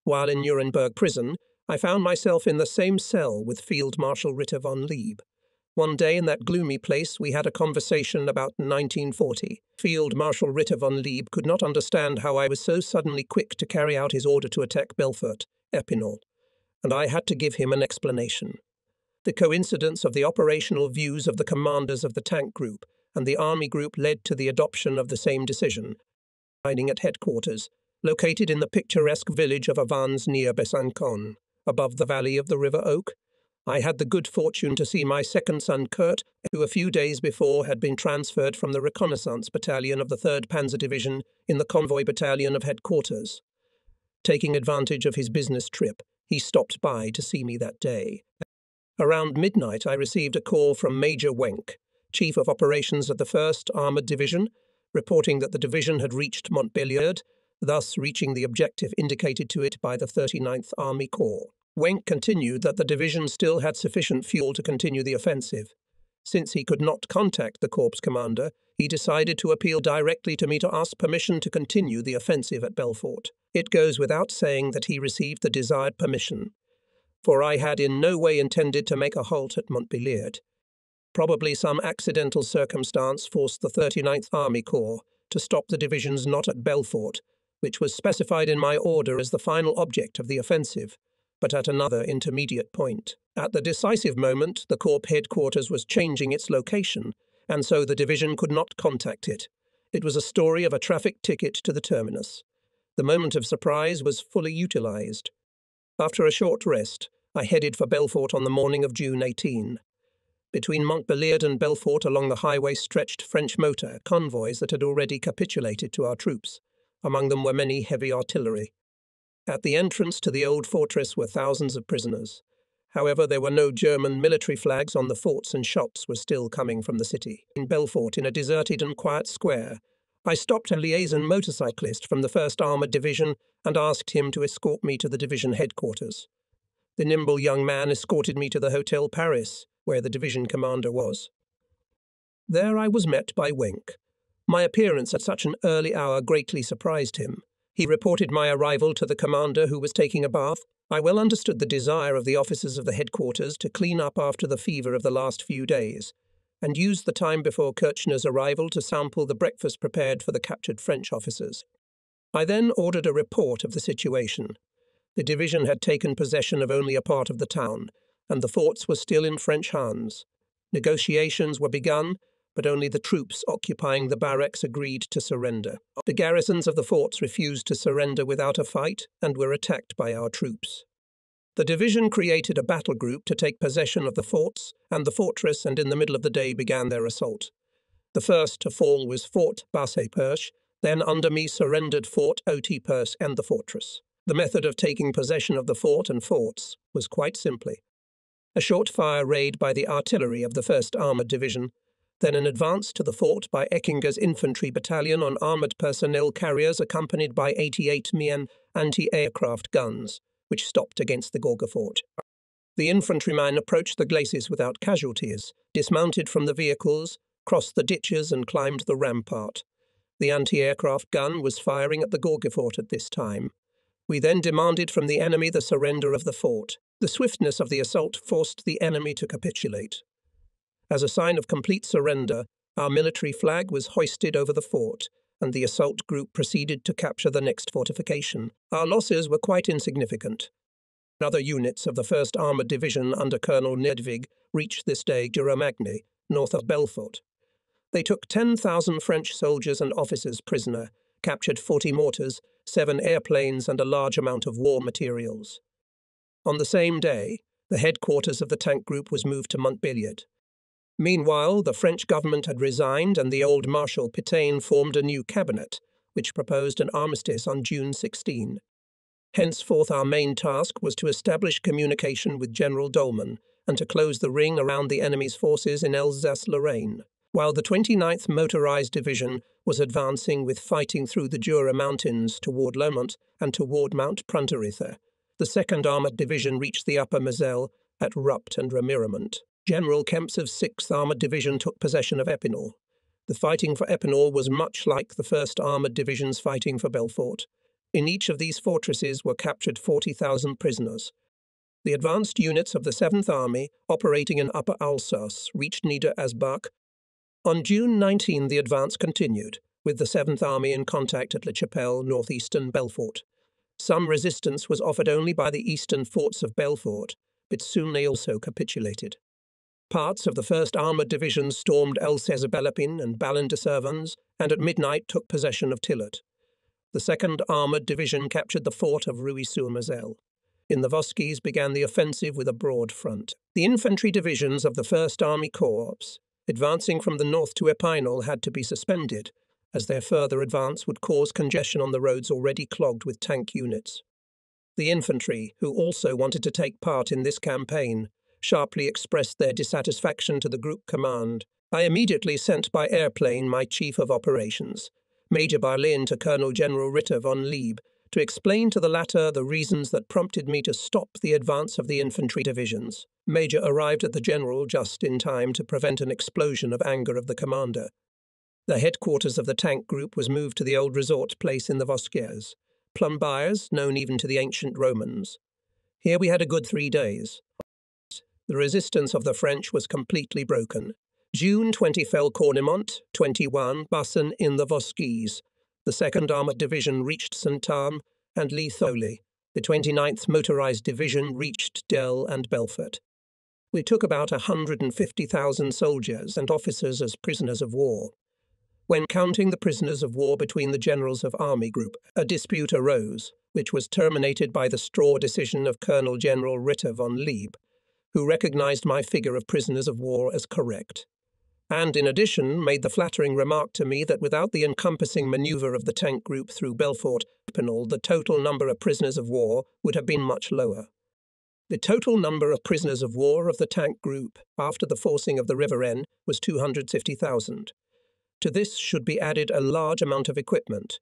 Speaker 1: while in Nuremberg prison, I found myself in the same cell with Field Marshal Ritter von Lieb. One day in that gloomy place we had a conversation about 1940. Field Marshal Ritter von Lieb could not understand how I was so suddenly quick to carry out his order to attack Belfort, Epinal, and I had to give him an explanation. The coincidence of the operational views of the commanders of the tank group and the army group led to the adoption of the same decision, hiding at headquarters, located in the picturesque village of Avans near Besancon, above the valley of the River Oak. I had the good fortune to see my second son Kurt, who a few days before had been transferred from the reconnaissance battalion of the 3rd Panzer Division in the convoy battalion of headquarters. Taking advantage of his business trip, he stopped by to see me that day. Around midnight, I received a call from Major Wenck, Chief of Operations of the 1st Armoured Division, reporting that the division had reached Montbéliard, thus reaching the objective indicated to it by the 39th Army Corps. Wenck continued that the division still had sufficient fuel to continue the offensive. Since he could not contact the corps commander, he decided to appeal directly to me to ask permission to continue the offensive at Belfort. It goes without saying that he received the desired permission, for I had in no way intended to make a halt at Montbéliard. Probably some accidental circumstance forced the 39th Army Corps to stop the divisions not at Belfort, which was specified in my order as the final object of the offensive, but at another intermediate point. At the decisive moment, the Corps headquarters was changing its location, and so the division could not contact it. It was a story of a traffic ticket to the terminus. The moment of surprise was fully utilized. After a short rest, I headed for Belfort on the morning of June 18. Between Montbéliard and Belfort along the highway stretched French motor convoys that had already capitulated to our troops. Among them were many heavy artillery. At the entrance to the old fortress were thousands of prisoners. However, there were no German military flags on the forts and shots were still coming from the city. In Belfort, in a deserted and quiet square, I stopped a liaison motorcyclist from the 1st Armoured Division and asked him to escort me to the division headquarters. The nimble young man escorted me to the Hotel Paris, where the division commander was. There I was met by Wenck, My appearance at such an early hour greatly surprised him. He reported my arrival to the commander, who was taking a bath. I well understood the desire of the officers of the headquarters to clean up after the fever of the last few days, and used the time before Kirchner's arrival to sample the breakfast prepared for the captured French officers. I then ordered a report of the situation. The division had taken possession of only a part of the town, and the forts were still in French hands. Negotiations were begun, but only the troops occupying the barracks agreed to surrender. The garrisons of the forts refused to surrender without a fight and were attacked by our troops. The division created a battle group to take possession of the forts and the fortress, and in the middle of the day began their assault. The first to fall was Fort Basse-Perche, then under me surrendered Fort Haute-Perche and the fortress. The method of taking possession of the fort and forts was quite simply a short fire raid by the artillery of the 1st Armoured Division, then an advance to the fort by Eckinger's infantry battalion on armoured personnel carriers accompanied by 88 Mien anti-aircraft guns, which stopped against the Gorga fort. The infantrymen approached the glacis without casualties, dismounted from the vehicles, crossed the ditches and climbed the rampart. The anti-aircraft gun was firing at the Gorga fort at this time. We then demanded from the enemy the surrender of the fort. The swiftness of the assault forced the enemy to capitulate. As a sign of complete surrender, our military flag was hoisted over the fort, and the assault group proceeded to capture the next fortification. Our losses were quite insignificant. Other units of the 1st Armoured Division under Colonel Nedvig reached this day Giromagny, north of Belfort. They took 10,000 French soldiers and officers prisoner, captured 40 mortars, 7 airplanes and a large amount of war materials. On the same day, the headquarters of the tank group was moved to Montbéliard. Meanwhile, the French government had resigned and the old Marshal Pétain formed a new cabinet, which proposed an armistice on June 16. Henceforth our main task was to establish communication with General Dolman and to close the ring around the enemy's forces in Alsace-Lorraine. While the 29th Motorized Division was advancing with fighting through the Jura Mountains toward Lomont and toward Mount Pronterithe, the 2nd Armoured Division reached the Upper Moselle at Rupt and Remiremont. General Kemps's 6th Armoured Division took possession of Epinal. The fighting for Epinal was much like the 1st Armoured Division's fighting for Belfort. In each of these fortresses were captured 40,000 prisoners. The advanced units of the 7th Army, operating in Upper Alsace, reached Nieder-Asbach. On June 19 the advance continued, with the 7th Army in contact at La Chapelle, northeastern Belfort. Some resistance was offered only by the eastern forts of Belfort, but soon they also capitulated. Parts of the 1st Armoured Division stormed Alsace-Bellepin and Ballon-de-Servans, and at midnight took possession of Tillot. The 2nd Armoured Division captured the fort of Rueil-sur-Moselle. In the Vosges began the offensive with a broad front. The infantry divisions of the 1st Army Corps, advancing from the north to Epinal, had to be suspended, as their further advance would cause congestion on the roads already clogged with tank units. The infantry, who also wanted to take part in this campaign, sharply expressed their dissatisfaction to the group command. I immediately sent by airplane my chief of operations, Major Barlin, to Colonel General Ritter von Lieb, to explain to the latter the reasons that prompted me to stop the advance of the infantry divisions. Major arrived at the general just in time to prevent an explosion of anger of the commander. The headquarters of the tank group was moved to the old resort place in the Vosges, Plombiers, known even to the ancient Romans. Here we had a good 3 days. The resistance of the French was completely broken. June 20 fell Cornimont, 21 Bassin in the Vosges. The 2nd Armoured Division reached Saint-Arme and Litholi. The 29th Motorized Division reached Delle and Belfort. We took about 150,000 soldiers and officers as prisoners of war. When counting the prisoners of war between the generals of Army Group, a dispute arose, which was terminated by the straw decision of Colonel General Ritter von Lieb, who recognized my figure of prisoners of war as correct, and in addition made the flattering remark to me that without the encompassing manoeuvre of the tank group through Belfort-Epinal, the total number of prisoners of war would have been much lower. The total number of prisoners of war of the tank group after the forcing of the River Aisne was 250,000. To this should be added a large amount of equipment.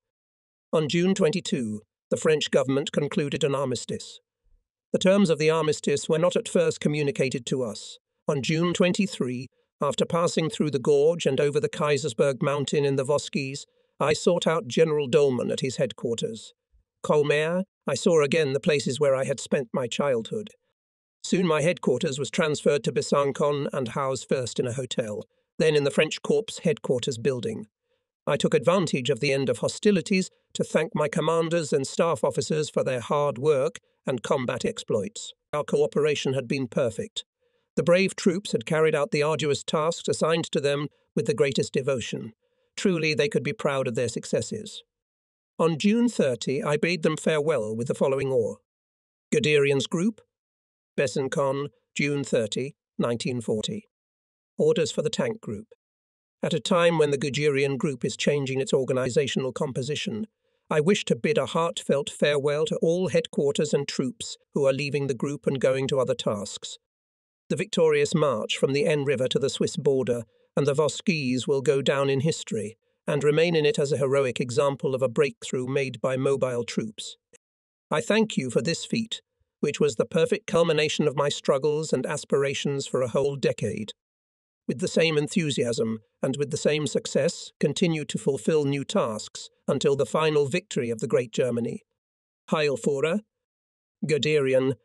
Speaker 1: On June 22, the French government concluded an armistice. The terms of the armistice were not at first communicated to us. On June 23, After passing through the gorge and over the Kaisersberg mountain in the Vosges, I sought out General Dolman at his headquarters. Colmar, I saw again the places where I had spent my childhood. Soon my headquarters was transferred to Besançon and housed first in a hotel, then in the French Corps headquarters building. I took advantage of the end of hostilities to thank my commanders and staff officers for their hard work and combat exploits. Our cooperation had been perfect. The brave troops had carried out the arduous tasks assigned to them with the greatest devotion. Truly, they could be proud of their successes. On June 30, I bade them farewell with the following oar. Guderian's Group, Besançon, June 30, 1940. Orders for the Tank Group. At a time when the Guderian Group is changing its organizational composition, I wish to bid a heartfelt farewell to all headquarters and troops who are leaving the group and going to other tasks. The victorious march from the Aisne River to the Swiss border and the Vosges will go down in history and remain in it as a heroic example of a breakthrough made by mobile troops. I thank you for this feat, which was the perfect culmination of my struggles and aspirations for a whole decade. With the same enthusiasm and with the same success, continue to fulfill new tasks until the final victory of the Great Germany. Heil Führer, Guderian,